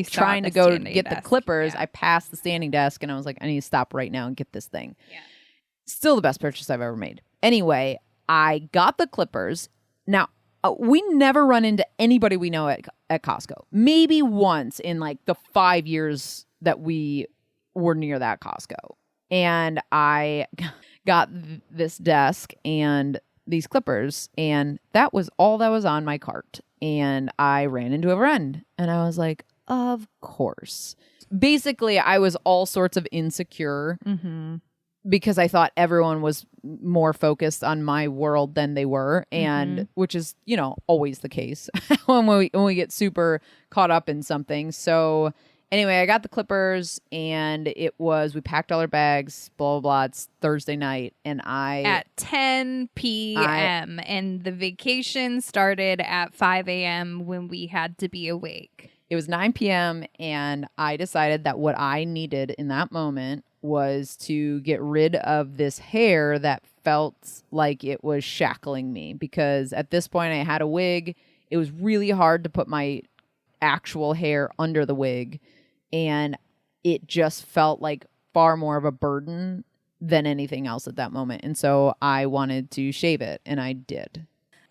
[SPEAKER 1] trying to go to get the clippers, I passed the standing desk and I was like, I need to stop right now and get this thing.
[SPEAKER 2] Yeah.
[SPEAKER 1] Still the best purchase I've ever made. Anyway, I got the clippers. Now, we never run into anybody we know at Costco. Maybe once in like the 5 years that we were near that Costco. And I got this desk and these clippers, and that was all that was on my cart. And I ran into a friend, and I was like, of course. Basically, I was all sorts of insecure because I thought everyone was more focused on my world than they were, and which is, always the case when we get super caught up in something. So anyway, I got the clippers, and we packed all our bags, blah, blah, blah. It's Thursday night, and at
[SPEAKER 2] 10 p.m. and the vacation started at 5 a.m. when we had to be awake.
[SPEAKER 1] It was 9 p.m., and I decided that what I needed in that moment was to get rid of this hair that felt like it was shackling me, because at this point I had a wig. It was really hard to put my actual hair under the wig, and it just felt like far more of a burden than anything else at that moment. And so I wanted to shave it, and I did.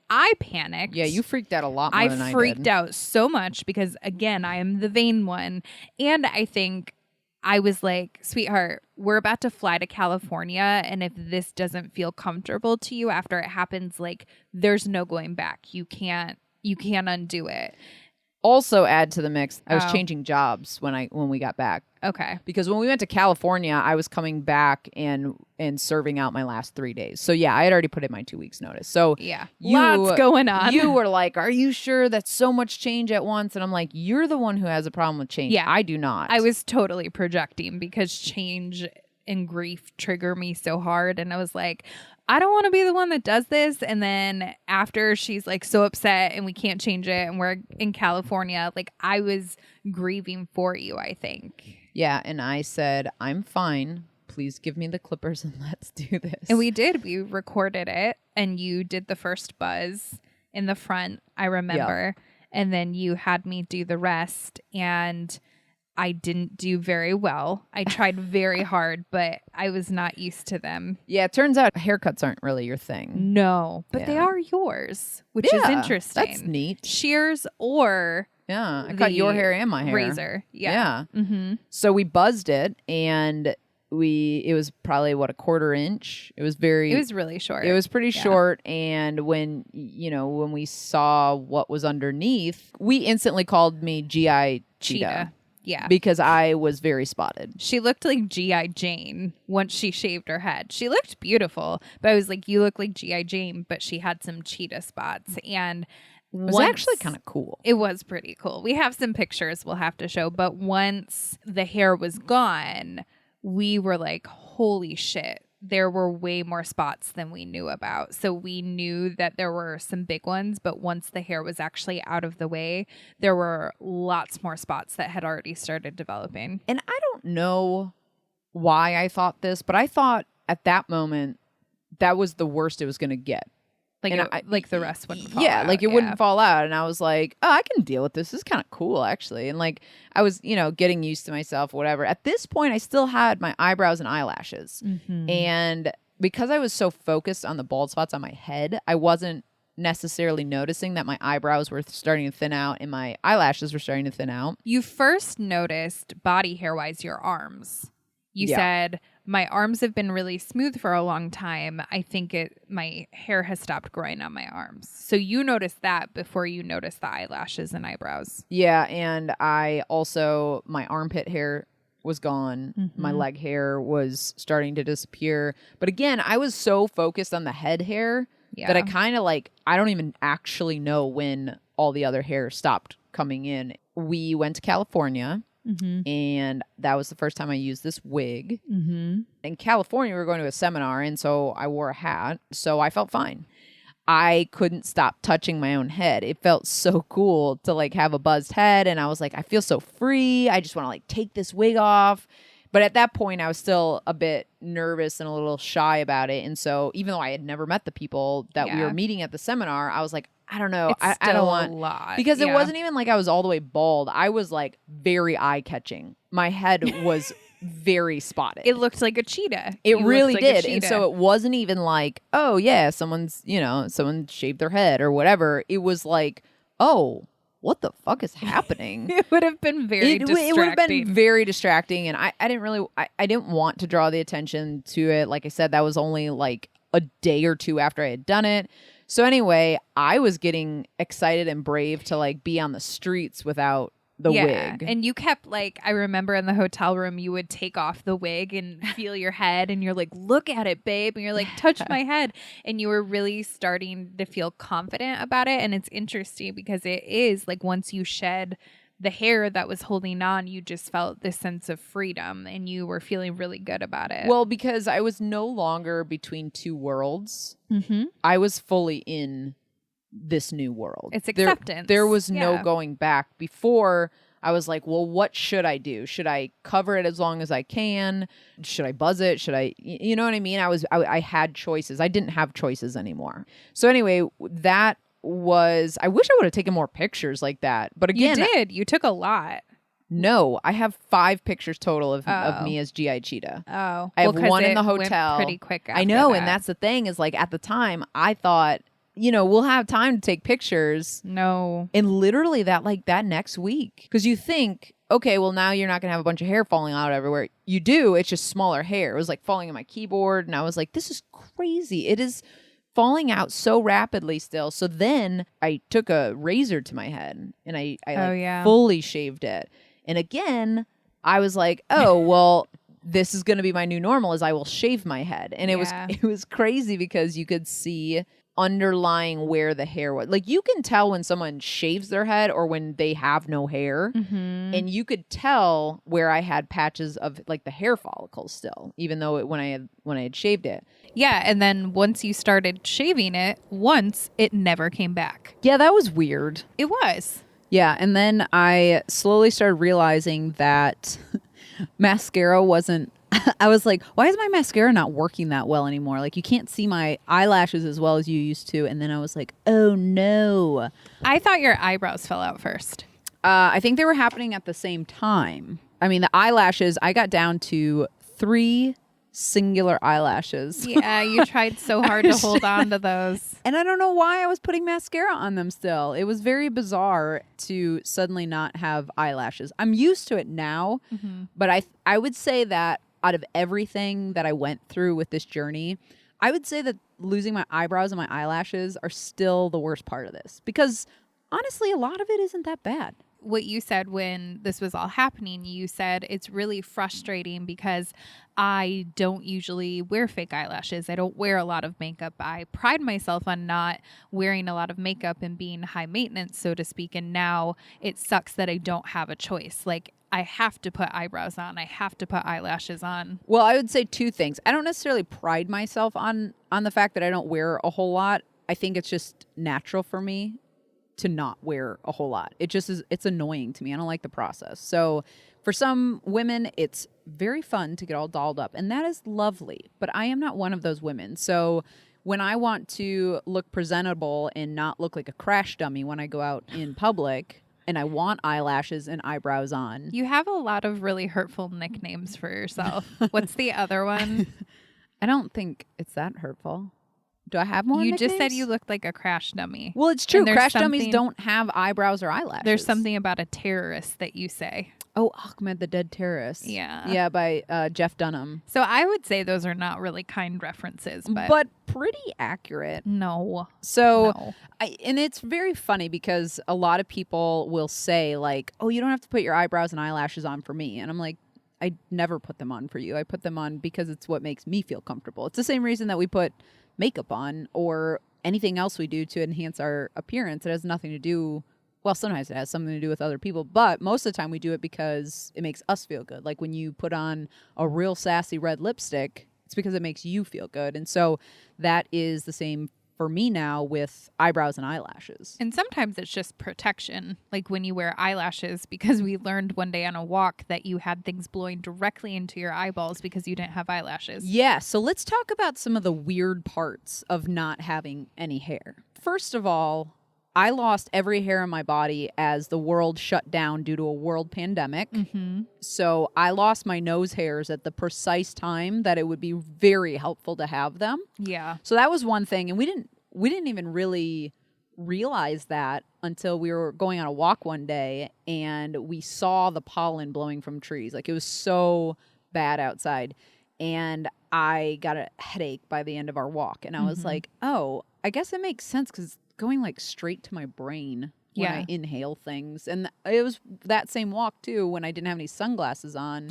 [SPEAKER 2] I panicked.
[SPEAKER 1] Yeah, you freaked out a lot more than I did.
[SPEAKER 2] I freaked out so much because, again, I am the vain one. And I think I was like, sweetheart, we're about to fly to California, and if this doesn't feel comfortable to you after it happens, like, there's no going back. You can't undo it.
[SPEAKER 1] Also add to the mix, I was changing jobs when we got back.
[SPEAKER 2] Okay.
[SPEAKER 1] Because when we went to California, I was coming back and serving out my last 3 days. So yeah, I had already put in my 2 weeks notice. So
[SPEAKER 2] yeah, lots going on.
[SPEAKER 1] You were like, are you sure that's so much change at once? And I'm like, you're the one who has a problem with change.
[SPEAKER 2] Yeah.
[SPEAKER 1] I do not.
[SPEAKER 2] I was totally projecting because change and grief trigger me so hard. And I was like, I don't want to be the one that does this. And then after she's like so upset and we can't change it and we're in California, like I was grieving for you, I think.
[SPEAKER 1] Yeah. And I said, I'm fine. Please give me the clippers and let's do this.
[SPEAKER 2] And we did. We recorded it, and you did the first buzz in the front, I remember. Yeah. And then you had me do the rest, and I didn't do very well. I tried very hard, but I was not used to them.
[SPEAKER 1] Yeah, it turns out haircuts aren't really your thing.
[SPEAKER 2] No, but they are yours, which is interesting.
[SPEAKER 1] That's neat.
[SPEAKER 2] Shears or
[SPEAKER 1] I cut your hair and my hair.
[SPEAKER 2] Razor. Yeah.
[SPEAKER 1] Mm-hmm. So we buzzed it, and it was probably a quarter inch. It was
[SPEAKER 2] really short.
[SPEAKER 1] It was pretty short. And when we saw what was underneath, we instantly called me GI Cheetah.
[SPEAKER 2] Yeah.
[SPEAKER 1] Because I was very spotted.
[SPEAKER 2] She looked like G.I. Jane once she shaved her head. She looked beautiful, but I was like, you look like G.I. Jane, but she had some cheetah spots. And
[SPEAKER 1] it was actually kind of cool.
[SPEAKER 2] It was pretty cool. We have some pictures we'll have to show. But once the hair was gone, we were like, holy shit. There were way more spots than we knew about. So we knew that there were some big ones, but once the hair was actually out of the way, there were lots more spots that had already started developing.
[SPEAKER 1] And I don't know why I thought this, but I thought at that moment that was the worst it was going to get.
[SPEAKER 2] Like the rest wouldn't fall
[SPEAKER 1] yeah,
[SPEAKER 2] out.
[SPEAKER 1] like it wouldn't fall out. And I was like, oh, I can deal with this. This is kind of cool, actually. And like I was, getting used to myself, whatever. At this point, I still had my eyebrows and eyelashes.
[SPEAKER 2] Mm-hmm.
[SPEAKER 1] And because I was so focused on the bald spots on my head, I wasn't necessarily noticing that my eyebrows were starting to thin out and my eyelashes were starting to thin out.
[SPEAKER 2] You first noticed body hair-wise your arms. You said, my arms have been really smooth for a long time. I think my hair has stopped growing on my arms. So you noticed that before you noticed the eyelashes and eyebrows.
[SPEAKER 1] Yeah, and my armpit hair was gone. Mm-hmm. My leg hair was starting to disappear. But again, I was so focused on the head hair that I kind of I don't even actually know when all the other hair stopped coming in. We went to California. Mm-hmm. And that was the first time I used this wig. Mm-hmm. In California, we were going to a seminar, and so I wore a hat, so I felt fine. I couldn't stop touching my own head. It felt so cool to have a buzzed head, and I was like, I feel so free. I just want to take this wig off. But at that point, I was still a bit nervous and a little shy about it. And so even though I had never met the people that we were meeting at the seminar, I was like, I don't know. I don't want
[SPEAKER 2] a lot.
[SPEAKER 1] Because it wasn't even like I was all the way bald. I was very eye-catching. My head was very spotted.
[SPEAKER 2] It looked like a cheetah.
[SPEAKER 1] It really did. And so it wasn't even like, oh yeah, someone shaved their head or whatever. It was like, oh, what the fuck is happening?
[SPEAKER 2] It would have been very distracting.
[SPEAKER 1] It would have been very distracting. And I didn't want to draw the attention to it. Like I said, that was only a day or two after I had done it. So anyway, I was getting excited and brave to be on the streets without the wig.
[SPEAKER 2] And you kept I remember in the hotel room, you would take off the wig and feel your head and you're like, look at it, babe. And you're like, touch my head. And you were really starting to feel confident about it. And it's interesting because it is once you shed the hair that was holding on, you just felt this sense of freedom and you were feeling really good about it.
[SPEAKER 1] Well, because I was no longer between two worlds. Mm-hmm. I was fully in this new world.
[SPEAKER 2] It's acceptance.
[SPEAKER 1] There was no going back. Before, I was like, well, what should I do? Should I cover it as long as I can? Should I buzz it? Should I, you know what I mean? I had choices. I didn't have choices anymore. So anyway, I wish I would have taken more pictures like that. But again,
[SPEAKER 2] you did. You took a lot.
[SPEAKER 1] No, I have 5 pictures total of me as G.I. Cheetah.
[SPEAKER 2] Oh,
[SPEAKER 1] I have one in the hotel.
[SPEAKER 2] Went pretty quick.
[SPEAKER 1] I know, and that's the thing is at the time I thought, we'll have time to take pictures.
[SPEAKER 2] No,
[SPEAKER 1] and literally that next week, because you think, okay, well now you're not gonna have a bunch of hair falling out everywhere. You do. It's just smaller hair. It was falling on my keyboard, and I was like, this is crazy. It is falling out so rapidly still. So then I took a razor to my head and I fully shaved it. And again, I was like, oh, well, this is going to be my new normal is I will shave my head. And it was crazy because you could see underlying where the hair was. You can tell when someone shaves their head or when they have no hair. Mm-hmm. And you could tell where I had patches of the hair follicles still, even though when I had shaved it.
[SPEAKER 2] Yeah, and then once you started shaving it, it never came back.
[SPEAKER 1] Yeah, that was weird.
[SPEAKER 2] It was.
[SPEAKER 1] Yeah, and then I slowly started realizing that mascara wasn't... I was like, why is my mascara not working that well anymore? You can't see my eyelashes as well as you used to. And then I was like, oh no.
[SPEAKER 2] I thought your eyebrows fell out first.
[SPEAKER 1] I think they were happening at the same time. I mean, the eyelashes, I got down to 3 singular eyelashes.
[SPEAKER 2] Yeah, you tried so hard to hold on to those.
[SPEAKER 1] And I don't know why I was putting mascara on them still. It was very bizarre to suddenly not have eyelashes. I'm used to it now, but I would say that out of everything that I went through with this journey, I would say that losing my eyebrows and my eyelashes are still the worst part of this, because honestly, a lot of it isn't that bad.
[SPEAKER 2] What you said when this was all happening, you said it's really frustrating because I don't usually wear fake eyelashes. I don't wear a lot of makeup. I pride myself on not wearing a lot of makeup and being high maintenance, so to speak. And now it sucks that I don't have a choice. Like, I have to put eyebrows on. I have to put eyelashes on.
[SPEAKER 1] Well, I would say two things. I don't necessarily pride myself on the fact that I don't wear a whole lot. I think it's just natural for me to not wear a whole lot. It just is, it's annoying to me. I don't like the process. So for some women, it's very fun to get all dolled up, and that is lovely. But I am not one of those women. So when I want to look presentable and not look like a crash dummy when I go out in public, and I want eyelashes and eyebrows on.
[SPEAKER 2] You have a lot of really hurtful nicknames for yourself. What's the other one?
[SPEAKER 1] I don't think it's that hurtful. Do I have more
[SPEAKER 2] You
[SPEAKER 1] nicknames?
[SPEAKER 2] just said you looked like a crash dummy.
[SPEAKER 1] Well, it's true.
[SPEAKER 2] And
[SPEAKER 1] Crash dummies don't have eyebrows or eyelashes.
[SPEAKER 2] There's something about a terrorist that you say.
[SPEAKER 1] Oh, Ahmed the Dead Terrorist.
[SPEAKER 2] Yeah.
[SPEAKER 1] Yeah, by Jeff Dunham.
[SPEAKER 2] So I would say those are not really kind references,
[SPEAKER 1] But pretty accurate.
[SPEAKER 2] no.
[SPEAKER 1] So,
[SPEAKER 2] No.
[SPEAKER 1] and it's very funny because a lot of people will say like, oh, you don't have to put your eyebrows and eyelashes on for me. And I'm like, I never put them on for you. I put them on because it's what makes me feel comfortable. It's the same reason that we put makeup on or anything else we do to enhance our appearance. It has nothing to do, well, sometimes it has something to do with other people, but most of the time we do it because it makes us feel good. Like when you put on a real sassy red lipstick, it's because it makes you feel good. And so that is the same for me now with eyebrows and eyelashes.
[SPEAKER 2] And sometimes it's just protection, like when you wear eyelashes, because we learned one day on a walk that you had things blowing directly into your eyeballs because you didn't have eyelashes.
[SPEAKER 1] Yeah, so let's talk about some of the weird parts of not having any hair. First of all, I lost every hair on my body as the world shut down due to a world pandemic.
[SPEAKER 2] Mm-hmm.
[SPEAKER 1] So I lost my nose hairs at the precise time that it would be very helpful to have them.
[SPEAKER 2] Yeah.
[SPEAKER 1] So that was one thing, and we didn't even really realize that until we were going on a walk one day and we saw the pollen blowing from trees. Like, it was so bad outside, and I got a headache by the end of our walk, and I was like, oh, I guess it makes sense because it's going like straight to my brain when I inhale things. And it was that same walk too when I didn't have any sunglasses on.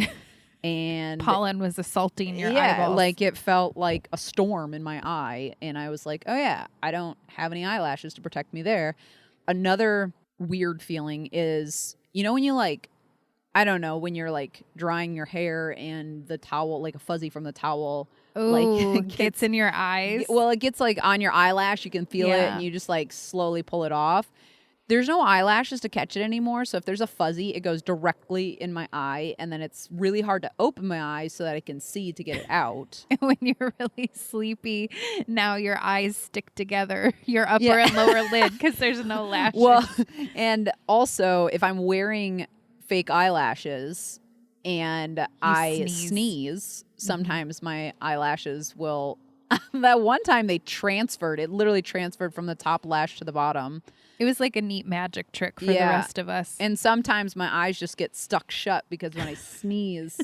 [SPEAKER 1] And
[SPEAKER 2] pollen was assaulting your
[SPEAKER 1] yeah,
[SPEAKER 2] eyeballs.
[SPEAKER 1] like it felt like a storm in my eye. And I was like, oh yeah, I don't have any eyelashes to protect me there. Another weird feeling is, you know, when you like, I don't know, when you're like drying your hair and the towel, like a fuzzy from the towel, like
[SPEAKER 2] gets in your eyes.
[SPEAKER 1] Well, it gets like on your eyelash. You can feel it, and you just like slowly pull it off. There's no eyelashes to catch it anymore. So if there's a fuzzy, it goes directly in my eye, and then it's really hard to open my eyes so that I can see to get it out.
[SPEAKER 2] When you're really sleepy, now your eyes stick together, your upper and lower lid, because there's no lashes.
[SPEAKER 1] Well, and also if I'm wearing fake eyelashes and I sneeze, sometimes my eyelashes will. That one time they transferred. It literally transferred from the top lash to the bottom.
[SPEAKER 2] It was like a neat magic trick for the rest of us.
[SPEAKER 1] And sometimes my eyes just get stuck shut because when I sneeze,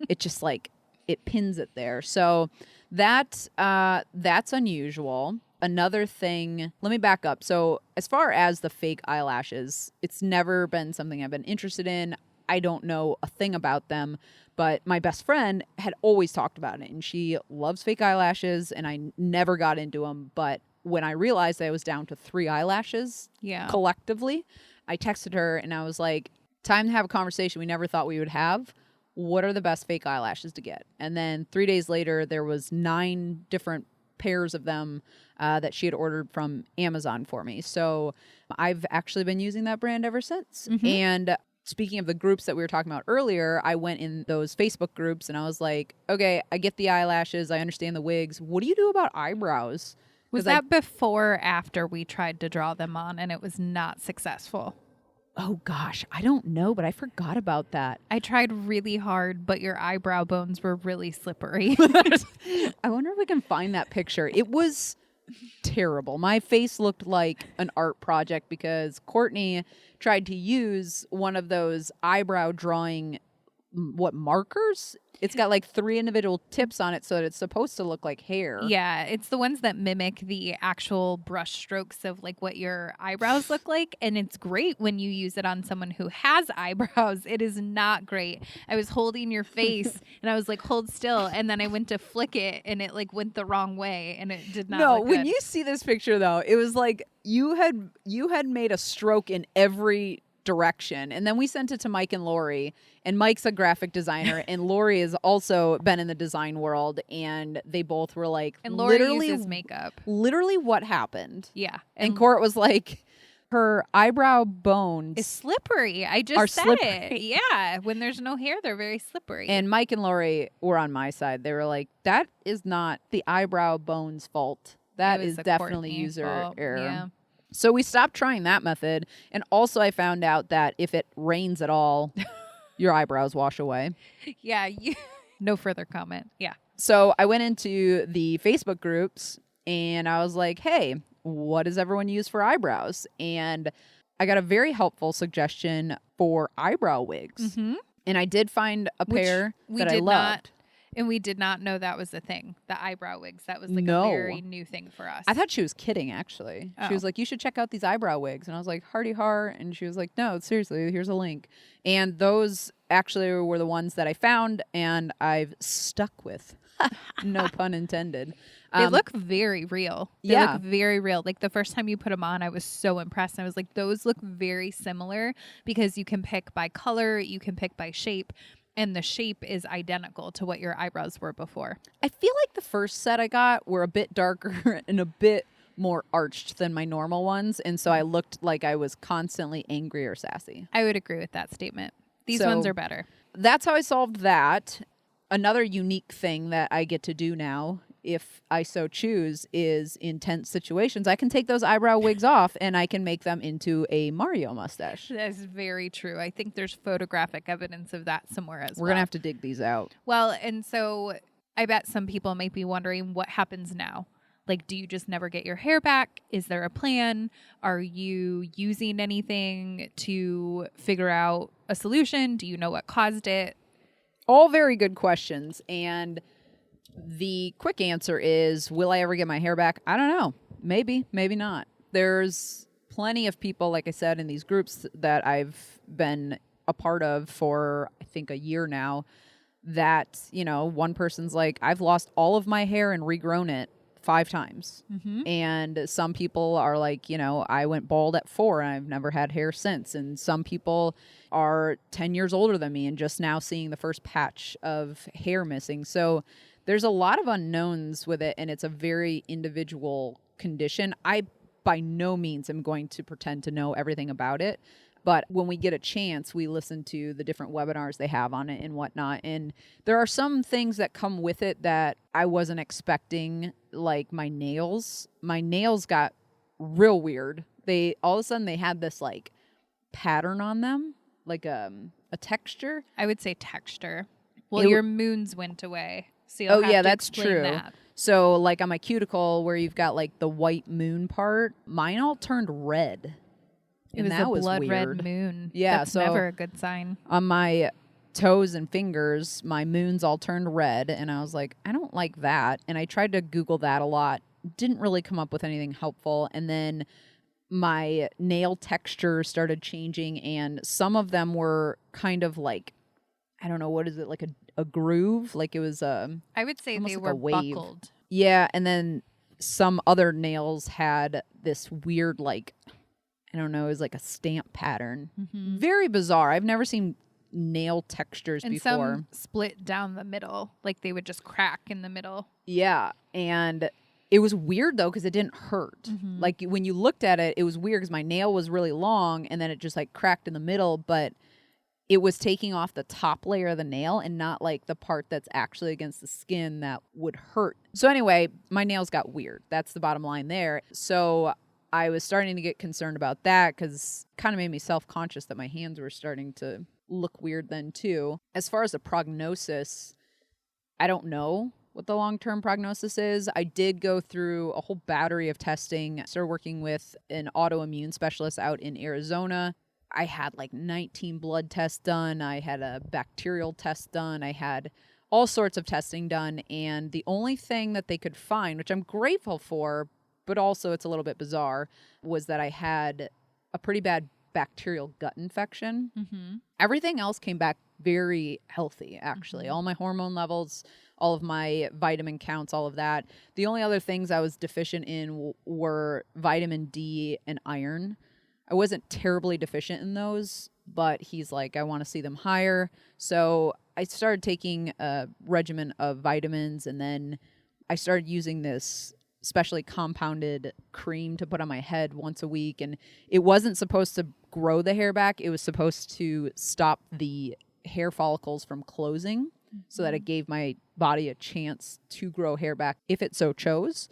[SPEAKER 1] it just like, it pins it there. So that's unusual. Another thing, let me back up. So as far as the fake eyelashes, it's never been something I've been interested in. I don't know a thing about them, but my best friend had always talked about it, and she loves fake eyelashes, and I never got into them. But when I realized I was down to 3 eyelashes collectively, I texted her and I was like, time to have a conversation we never thought we would have. What are the best fake eyelashes to get? And then 3 days later, there was 9 different pairs of them that she had ordered from Amazon for me. So I've actually been using that brand ever since. And speaking of the groups that we were talking about earlier, I went in those Facebook groups and I was like, okay, I get the eyelashes. I understand the wigs. What do you do about eyebrows?
[SPEAKER 2] Was that before or after we tried to draw them on and it was not successful?
[SPEAKER 1] Oh gosh, I don't know, but I forgot about that.
[SPEAKER 2] I tried really hard, but your eyebrow bones were really slippery.
[SPEAKER 1] I wonder if we can find that picture. It was terrible. My face looked like an art project because Courtney tried to use one of those eyebrow drawing markers? It's got like 3 individual tips on it so that it's supposed to look like hair.
[SPEAKER 2] Yeah, it's the ones that mimic the actual brush strokes of like what your eyebrows look like. And it's great when you use it on someone who has eyebrows. It is not great. I was holding your face and I was like, hold still. And then I went to flick it and it like went the wrong way and it did not look
[SPEAKER 1] when
[SPEAKER 2] good.
[SPEAKER 1] you see this picture though, it was like you had made a stroke in every direction. And then we sent it to Mike and Lori, and Mike's a graphic designer and Lori has also been in the design world, and they both were like,
[SPEAKER 2] and Lori
[SPEAKER 1] literally
[SPEAKER 2] uses makeup.
[SPEAKER 1] Literally what happened?
[SPEAKER 2] Yeah.
[SPEAKER 1] And Court was like, her eyebrow bones
[SPEAKER 2] is slippery. I just said it. Yeah. When there's no hair, they're very slippery.
[SPEAKER 1] And Mike and Lori were on my side. They were like, that is not the eyebrow bones fault. That is definitely user error.
[SPEAKER 2] Yeah.
[SPEAKER 1] So we stopped trying that method. And also I found out that if it rains at all, your eyebrows wash away.
[SPEAKER 2] Yeah. No further comment. Yeah.
[SPEAKER 1] So I went into the Facebook groups and I was like, hey, what does everyone use for eyebrows? And I got a very helpful suggestion for eyebrow wigs.
[SPEAKER 2] Mm-hmm.
[SPEAKER 1] And I did find a pair that I loved.
[SPEAKER 2] And we did not know that was the thing, the eyebrow wigs. That was like a very new thing for us.
[SPEAKER 1] I thought she was kidding, actually. She was like, you should check out these eyebrow wigs. And I was like, hardy har. And she was like, no, seriously, here's a link. And those actually were the ones that I found and I've stuck with. No pun intended.
[SPEAKER 2] They look very real. They look very real. Like the first time you put them on, I was so impressed. I was like, those look very similar because you can pick by color, you can pick by shape. And the shape is identical to what your eyebrows were before.
[SPEAKER 1] I feel like the first set I got were a bit darker and a bit more arched than my normal ones. And so I looked like I was constantly angry or sassy.
[SPEAKER 2] I would agree with that statement. These ones are better.
[SPEAKER 1] That's how I solved that. Another unique thing that I get to do now, if I so choose, is in tense situations, I can take those eyebrow wigs off and I can make them into a Mario mustache.
[SPEAKER 2] That's very true. I think there's photographic evidence of that somewhere as well.
[SPEAKER 1] We're going to have to dig these out.
[SPEAKER 2] Well, and so I bet some people might be wondering what happens now. Like, do you just never get your hair back? Is there a plan? Are you using anything to figure out a solution? Do you know what caused it?
[SPEAKER 1] All very good questions. And the quick answer is, will I ever get my hair back? I don't know. Maybe, maybe not. There's plenty of people, like I said, in these groups that I've been a part of for, I think, a year now, that, you know, one person's like, I've lost all of my hair and regrown it 5 times. Mm-hmm. And some people are like, you know, I went bald at 4 and I've never had hair since. And some people are 10 years older than me and just now seeing the first patch of hair missing. So there's a lot of unknowns with it, and it's a very individual condition. I by no means am going to pretend to know everything about it. But when we get a chance, we listen to the different webinars they have on it and whatnot. And there are some things that come with it that I wasn't expecting, like my nails. My nails got real weird. They all of a sudden they had this like pattern on them, like a texture.
[SPEAKER 2] I would say texture. Well, your moons went away. So you'll have to
[SPEAKER 1] that's
[SPEAKER 2] explain
[SPEAKER 1] true.
[SPEAKER 2] That.
[SPEAKER 1] So like on my cuticle where you've got like the white moon part, mine all turned red.
[SPEAKER 2] It was a blood red moon.
[SPEAKER 1] Yeah,
[SPEAKER 2] that's
[SPEAKER 1] so
[SPEAKER 2] never a good sign.
[SPEAKER 1] On my toes and fingers, my moons all turned red, and I was like, I don't like that. And I tried to Google that a lot. Didn't really come up with anything helpful. And then my nail texture started changing, and some of them were kind of like, I don't know, what is it, like a groove? Like it was
[SPEAKER 2] I would say they
[SPEAKER 1] like
[SPEAKER 2] were buckled.
[SPEAKER 1] Yeah, and then some other nails had this weird like, I don't know, it was like a stamp pattern. Mm-hmm. Very bizarre. I've never seen nail textures
[SPEAKER 2] and
[SPEAKER 1] before.
[SPEAKER 2] Some split down the middle. Like they would just crack in the middle.
[SPEAKER 1] Yeah. And it was weird though, because it didn't hurt. Mm-hmm. Like when you looked at it, it was weird because my nail was really long and then it just like cracked in the middle, but it was taking off the top layer of the nail and not like the part that's actually against the skin that would hurt. So anyway, my nails got weird. That's the bottom line there. So I was starting to get concerned about that because it kind of made me self-conscious that my hands were starting to look weird then too. As far as the prognosis, I don't know what the long-term prognosis is. I did go through a whole battery of testing. I started working with an autoimmune specialist out in Arizona. I had like 19 blood tests done. I had a bacterial test done. I had all sorts of testing done. And the only thing that they could find, which I'm grateful for, but also it's a little bit bizarre, was that I had a pretty bad bacterial gut infection.
[SPEAKER 2] Mm-hmm.
[SPEAKER 1] Everything else came back very healthy, actually.
[SPEAKER 2] Mm-hmm.
[SPEAKER 1] All my hormone levels, all of my vitamin counts, all of that. The only other things I was deficient in were vitamin D and iron. I wasn't terribly deficient in those, but he's like, I want to see them higher. So I started taking a regimen of vitamins, and then I started using this specially compounded cream to put on my head once a week. And it wasn't supposed to grow the hair back. It was supposed to stop the hair follicles from closing so that it gave my body a chance to grow hair back if it so chose.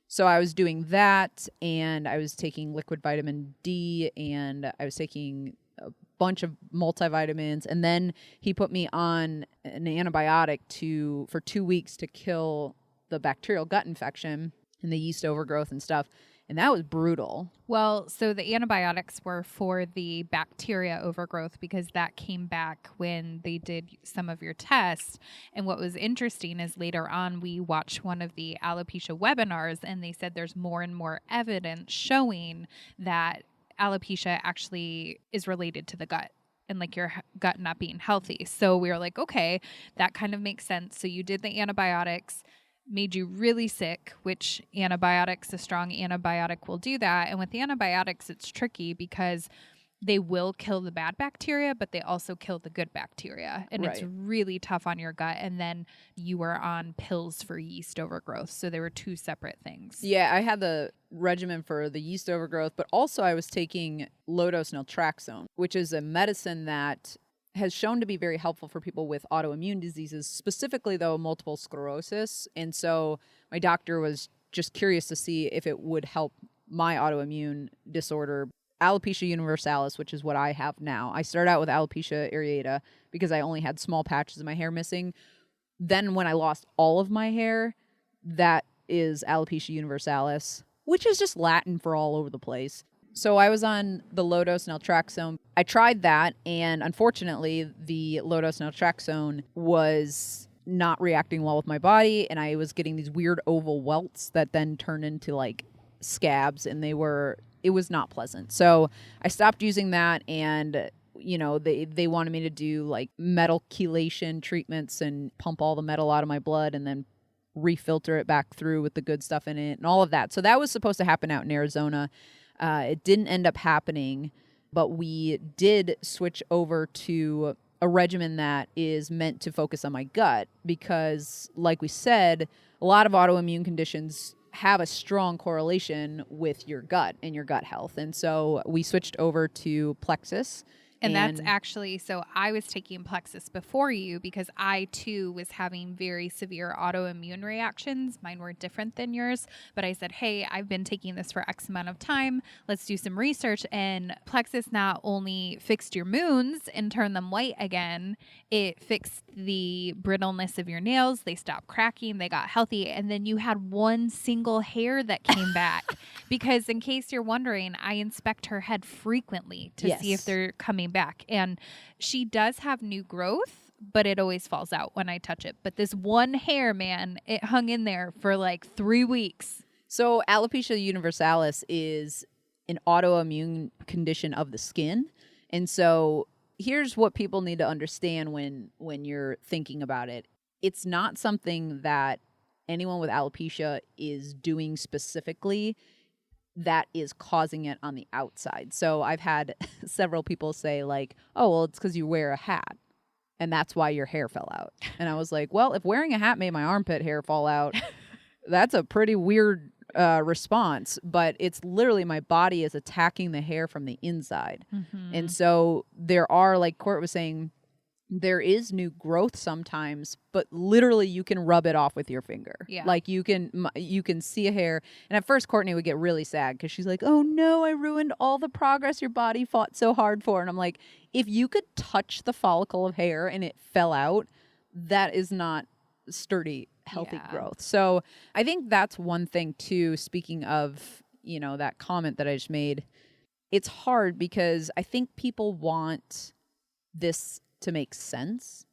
[SPEAKER 1] So I was doing that, and I was taking liquid vitamin D, and I was taking a bunch of multivitamins, and then he put me on an antibiotic for 2 weeks to kill the bacterial gut infection and the yeast overgrowth and stuff. And that was brutal.
[SPEAKER 2] Well, so the antibiotics were for the bacteria overgrowth because that came back when they did some of your tests. And what was interesting is later on, we watched one of the alopecia webinars, and they said there's more and more evidence showing that alopecia actually is related to the gut and like your gut not being healthy. So we were like, okay, that kind of makes sense. So you did the antibiotics, made you really sick, which antibiotics, a strong antibiotic will do that. And with the antibiotics, it's tricky because they will kill the bad bacteria, but they also kill the good bacteria. And It's really tough on your gut. And then you were on pills for yeast overgrowth. So they were two separate things.
[SPEAKER 1] Yeah, I had the regimen for the yeast overgrowth, but also I was taking low-dose naltrexone, which is a medicine that has shown to be very helpful for people with autoimmune diseases, specifically, though, multiple sclerosis. And so my doctor was just curious to see if it would help my autoimmune disorder, alopecia universalis, which is what I have now. I started out with alopecia areata because I only had small patches of my hair missing. Then when I lost all of my hair, that is alopecia universalis, which is just Latin for all over the place. So I was on the low-dose naltrexone. I tried that, and unfortunately, the low-dose naltrexone was not reacting well with my body, and I was getting these weird oval welts that then turned into like scabs, and it was not pleasant. So I stopped using that, and they wanted me to do like metal chelation treatments and pump all the metal out of my blood and then refilter it back through with the good stuff in it and all of that. So that was supposed to happen out in Arizona. It didn't end up happening, but we did switch over to a regimen that is meant to focus on my gut because, like we said, a lot of autoimmune conditions have a strong correlation with your gut and your gut health. And so we switched over to Plexus.
[SPEAKER 2] And that's actually, so I was taking Plexus before you because I too was having very severe autoimmune reactions. Mine were different than yours, but I said, hey, I've been taking this for X amount of time. Let's do some research. And Plexus not only fixed your moons and turned them white again, it fixed the brittleness of your nails. They stopped cracking. They got healthy. And then you had one single hair that came back because in case you're wondering, I inspect her head frequently to see if they're coming back, and she does have new growth, but it always falls out when I touch it. But this one hair, man, it hung in there for like 3 weeks.
[SPEAKER 1] So alopecia universalis is an autoimmune condition of the skin. And so here's what people need to understand when you're thinking about it. It's not something that anyone with alopecia is doing specifically that is causing it on the outside. So I've had several people say like, oh, well, it's because you wear a hat and that's why your hair fell out. And I was like, well, if wearing a hat made my armpit hair fall out, that's a pretty weird response. But it's literally my body is attacking the hair from the inside. Mm-hmm. And so there are, like Court was saying, there is new growth sometimes, but literally you can rub it off with your finger. Yeah. Like you can see a hair. And at first Courtney would get really sad because she's like, oh no, I ruined all the progress your body fought so hard for. And I'm like, if you could touch the follicle of hair and it fell out, that is not sturdy, healthy growth. So I think that's one thing too, speaking of, that comment that I just made. it's hard because I think people want this to make sense,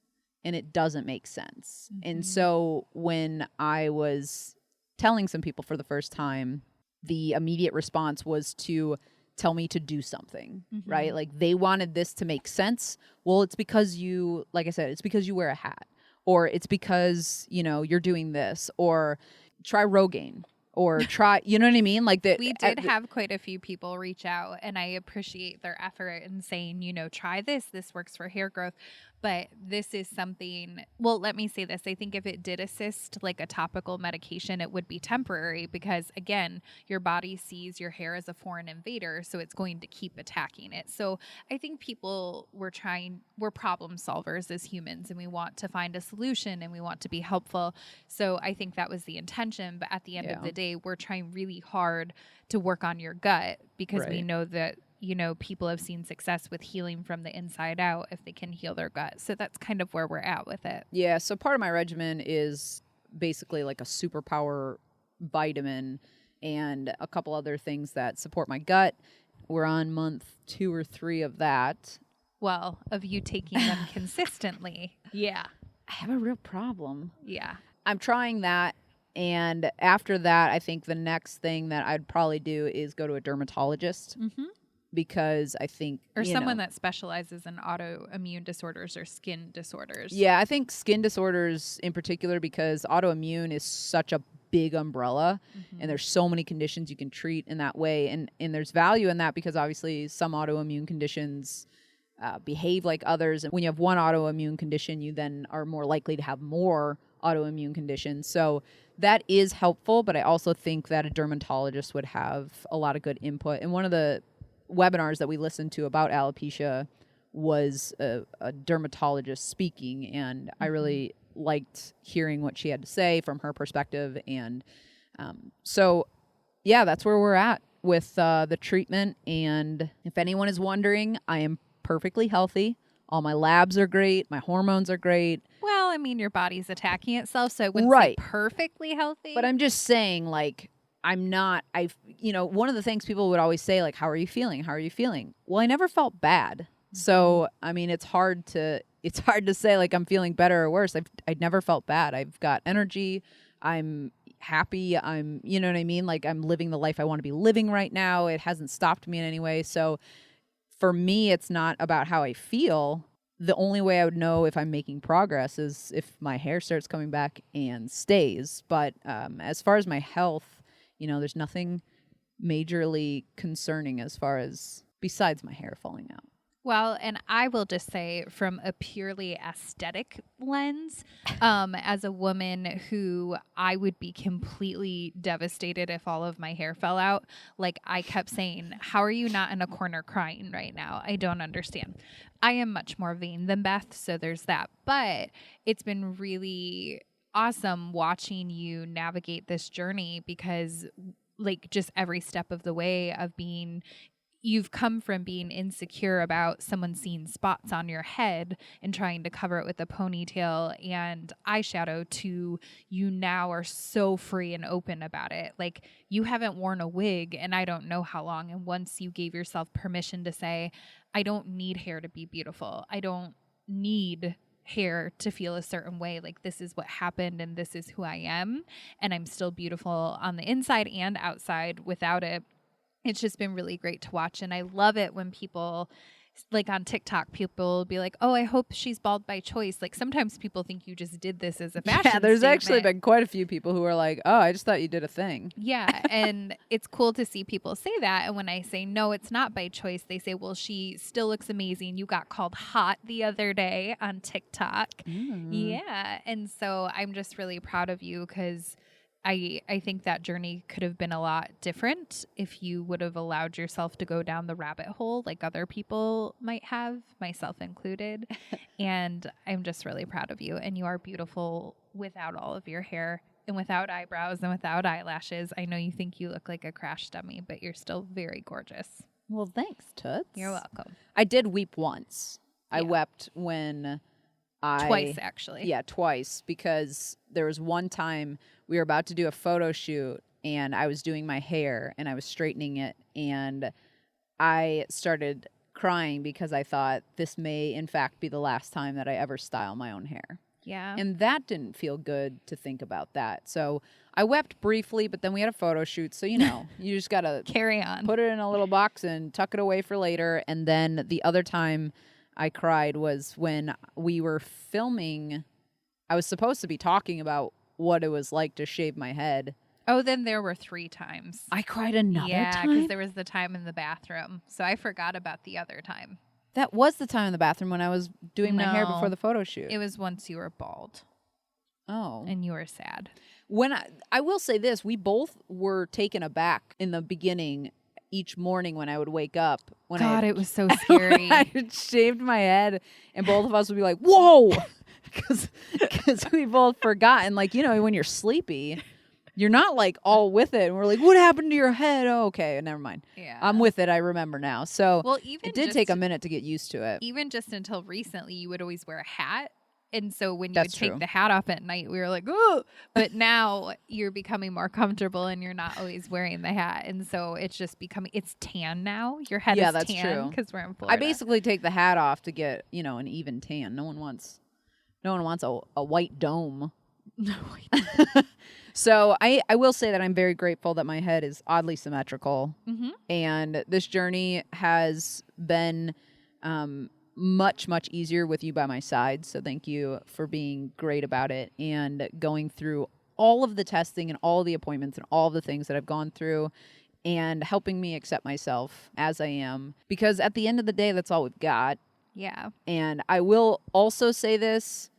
[SPEAKER 1] and it doesn't make sense. And so when I was telling some people for the first time, the immediate response was to tell me to do something, right? Like they wanted this to make sense. Well, it's because you, like I said, it's because you wear a hat, or it's because, you know, you're doing this, or try Rogaine, or try, you know what I mean? Like that.
[SPEAKER 2] We did have quite a few people reach out, and I appreciate their effort in saying, you know, try this. This works for hair growth. But this is something, well, let me say this. I think if it did assist like a topical medication, it would be temporary because, again, your body sees your hair as a foreign invader, so it's going to keep attacking it. So I think people we're problem solvers as humans, and we want to find a solution and we want to be helpful. So I think that was the intention. But at the end of the day, we're trying really hard to work on your gut because we know that, you know, people have seen success with healing from the inside out if they can heal their gut. So that's kind of where we're at with it.
[SPEAKER 1] Yeah. So part of my regimen is basically like a superpower vitamin and a couple other things that support my gut. We're on month 2 or 3 of that.
[SPEAKER 2] Well, of you taking them consistently. Yeah.
[SPEAKER 1] I have a real problem.
[SPEAKER 2] Yeah.
[SPEAKER 1] I'm trying that. And after that, I think the next thing that I'd probably do is go to a dermatologist. Because I think...
[SPEAKER 2] Or someone that specializes in autoimmune disorders or skin disorders.
[SPEAKER 1] Yeah, I think skin disorders in particular, because autoimmune is such a big umbrella and there's so many conditions you can treat in that way. And there's value in that because obviously some autoimmune conditions behave like others. And when you have one autoimmune condition, you then are more likely to have more autoimmune conditions. So that is helpful, but I also think that a dermatologist would have a lot of good input. And one of the webinars that we listened to about alopecia was a dermatologist speaking, and I really liked hearing what she had to say from her perspective. And so yeah, that's where we're at with the treatment. And if anyone is wondering, I am perfectly healthy. All my labs are great. My hormones are great.
[SPEAKER 2] Well, I mean, your body's attacking itself, so I wouldn't say perfectly healthy.
[SPEAKER 1] But I'm just saying, like, one of the things people would always say, like, how are you feeling? How are you feeling? Well, I never felt bad. So, I mean, it's hard to say, like, I'm feeling better or worse. I'd never felt bad. I've got energy. I'm happy. You know what I mean? Like, I'm living the life I want to be living right now. It hasn't stopped me in any way. So for me, it's not about how I feel. The only way I would know if I'm making progress is if my hair starts coming back and stays. But as far as my health, there's nothing majorly concerning as far as besides my hair falling out.
[SPEAKER 2] Well, and I will just say from a purely aesthetic lens, as a woman who I would be completely devastated if all of my hair fell out. Like I kept saying, how are you not in a corner crying right now? I don't understand. I am much more vain than Beth, so there's that. But it's been really awesome watching you navigate this journey because like just every step of the way of you've come from being insecure about someone seeing spots on your head and trying to cover it with a ponytail and eyeshadow to you now are so free and open about it. Like you haven't worn a wig and I don't know how long. And once you gave yourself permission to say, I don't need hair to be beautiful. I don't need hair to feel a certain way. Like this is what happened and this is who I am. And I'm still beautiful on the inside and outside without it. It's just been really great to watch. And I love it when people like on TikTok, people will be like, oh, I hope she's bald by choice. Like sometimes people think you just did this as a fashion
[SPEAKER 1] Yeah, there's
[SPEAKER 2] statement.
[SPEAKER 1] actually been quite a few people who are like, oh, I just thought you did a thing.
[SPEAKER 2] Yeah. And it's cool to see people say that. And when I say, no, it's not by choice, they say, well, she still looks amazing. You got called hot the other day on TikTok. Yeah. And so I'm just really proud of you because I think that journey could have been a lot different if you would have allowed yourself to go down the rabbit hole like other people might have, myself included. And I'm just really proud of you. And you are beautiful without all of your hair and without eyebrows and without eyelashes. I know you think you look like a crash dummy, but you're still very gorgeous.
[SPEAKER 1] Well, thanks, Toots.
[SPEAKER 2] You're welcome.
[SPEAKER 1] I did weep once. I wept when
[SPEAKER 2] twice, actually.
[SPEAKER 1] Yeah, twice, because there was one time we were about to do a photo shoot and I was doing my hair and I was straightening it and I started crying because I thought this may in fact be the last time that I ever style my own hair.
[SPEAKER 2] Yeah.
[SPEAKER 1] And that didn't feel good to think about that. So I wept briefly, but then we had a photo shoot. So, you just got to
[SPEAKER 2] carry on,
[SPEAKER 1] put it in a little box and tuck it away for later. And then the other time I cried was when we were filming. I was supposed to be talking about what it was like to shave my head.
[SPEAKER 2] Oh, then there were 3 times.
[SPEAKER 1] I cried another time?
[SPEAKER 2] Yeah, because there was the time in the bathroom. So I forgot about the other time.
[SPEAKER 1] That was the time in the bathroom when I was doing my hair before the photo shoot.
[SPEAKER 2] It was once you were bald.
[SPEAKER 1] Oh.
[SPEAKER 2] And you were sad.
[SPEAKER 1] When I will say this, we both were taken aback in the beginning each morning when I would wake up.
[SPEAKER 2] It was so scary.
[SPEAKER 1] I had shaved my head and both of us would be like, whoa! Because we both forgot. And when you're sleepy, you're not like all with it. And we're like, what happened to your head? Oh, okay. Never mind.
[SPEAKER 2] Yeah.
[SPEAKER 1] I'm with it. I remember now. So
[SPEAKER 2] even
[SPEAKER 1] it did take a minute to get used to it.
[SPEAKER 2] Even just until recently, you would always wear a hat. And so when you would
[SPEAKER 1] true.
[SPEAKER 2] take the hat off at night, we were like, oh, but now you're becoming more comfortable and you're not always wearing the hat. And so it's just it's tan now. Your head is
[SPEAKER 1] that's
[SPEAKER 2] tan
[SPEAKER 1] true.
[SPEAKER 2] because we're in Florida.
[SPEAKER 1] I basically take the hat off to get, an even tan. No one wants a white dome. So I will say that I'm very grateful that my head is oddly symmetrical.
[SPEAKER 2] Mm-hmm.
[SPEAKER 1] And this journey has been much, much easier with you by my side. So thank you for being great about it and going through all of the testing and all of the appointments and all of the things that I've gone through and helping me accept myself as I am. Because at the end of the day, that's all we've got.
[SPEAKER 2] Yeah.
[SPEAKER 1] And I will also say this.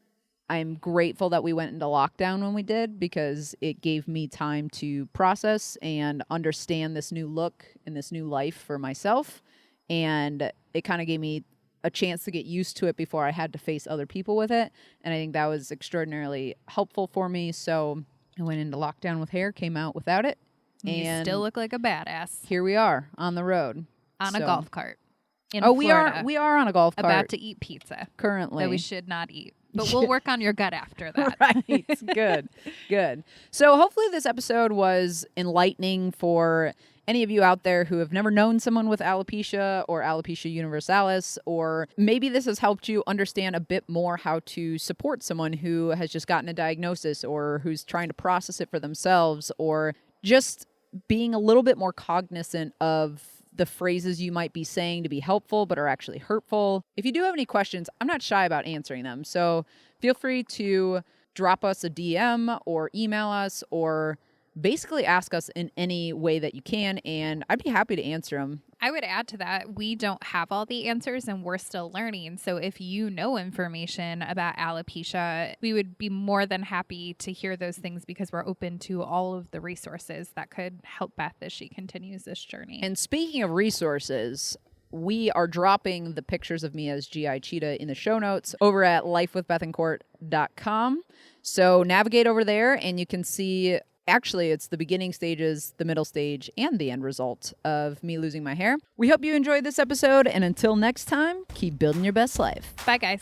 [SPEAKER 1] I'm grateful that we went into lockdown when we did because it gave me time to process and understand this new look and this new life for myself. And it kind of gave me a chance to get used to it before I had to face other people with it. And I think that was extraordinarily helpful for me. So I went into lockdown with hair, came out without it.
[SPEAKER 2] And you still look like a badass.
[SPEAKER 1] Here we are on the road.
[SPEAKER 2] On a golf cart. In
[SPEAKER 1] Florida. we are on a golf cart.
[SPEAKER 2] About to eat pizza.
[SPEAKER 1] Currently.
[SPEAKER 2] That we should not eat. But we'll work on your gut after that.
[SPEAKER 1] Right. Good. So hopefully this episode was enlightening for any of you out there who have never known someone with alopecia or alopecia universalis, or maybe this has helped you understand a bit more how to support someone who has just gotten a diagnosis or who's trying to process it for themselves, or just being a little bit more cognizant of the phrases you might be saying to be helpful but are actually hurtful. If you do have any questions, I'm not shy about answering them. So feel free to drop us a DM or email us or basically ask us in any way that you can, and I'd be happy to answer them.
[SPEAKER 2] I would add to that, we don't have all the answers and we're still learning. So if you know information about alopecia, we would be more than happy to hear those things because we're open to all of the resources that could help Beth as she continues this journey.
[SPEAKER 1] And speaking of resources, we are dropping the pictures of me as GI Cheetah in the show notes over at lifewithbethandcourt.com. So navigate over there and you can see. Actually, it's the beginning stages, the middle stage, and the end result of me losing my hair. We hope you enjoyed this episode, and until next time, keep building your best life.
[SPEAKER 2] Bye, guys.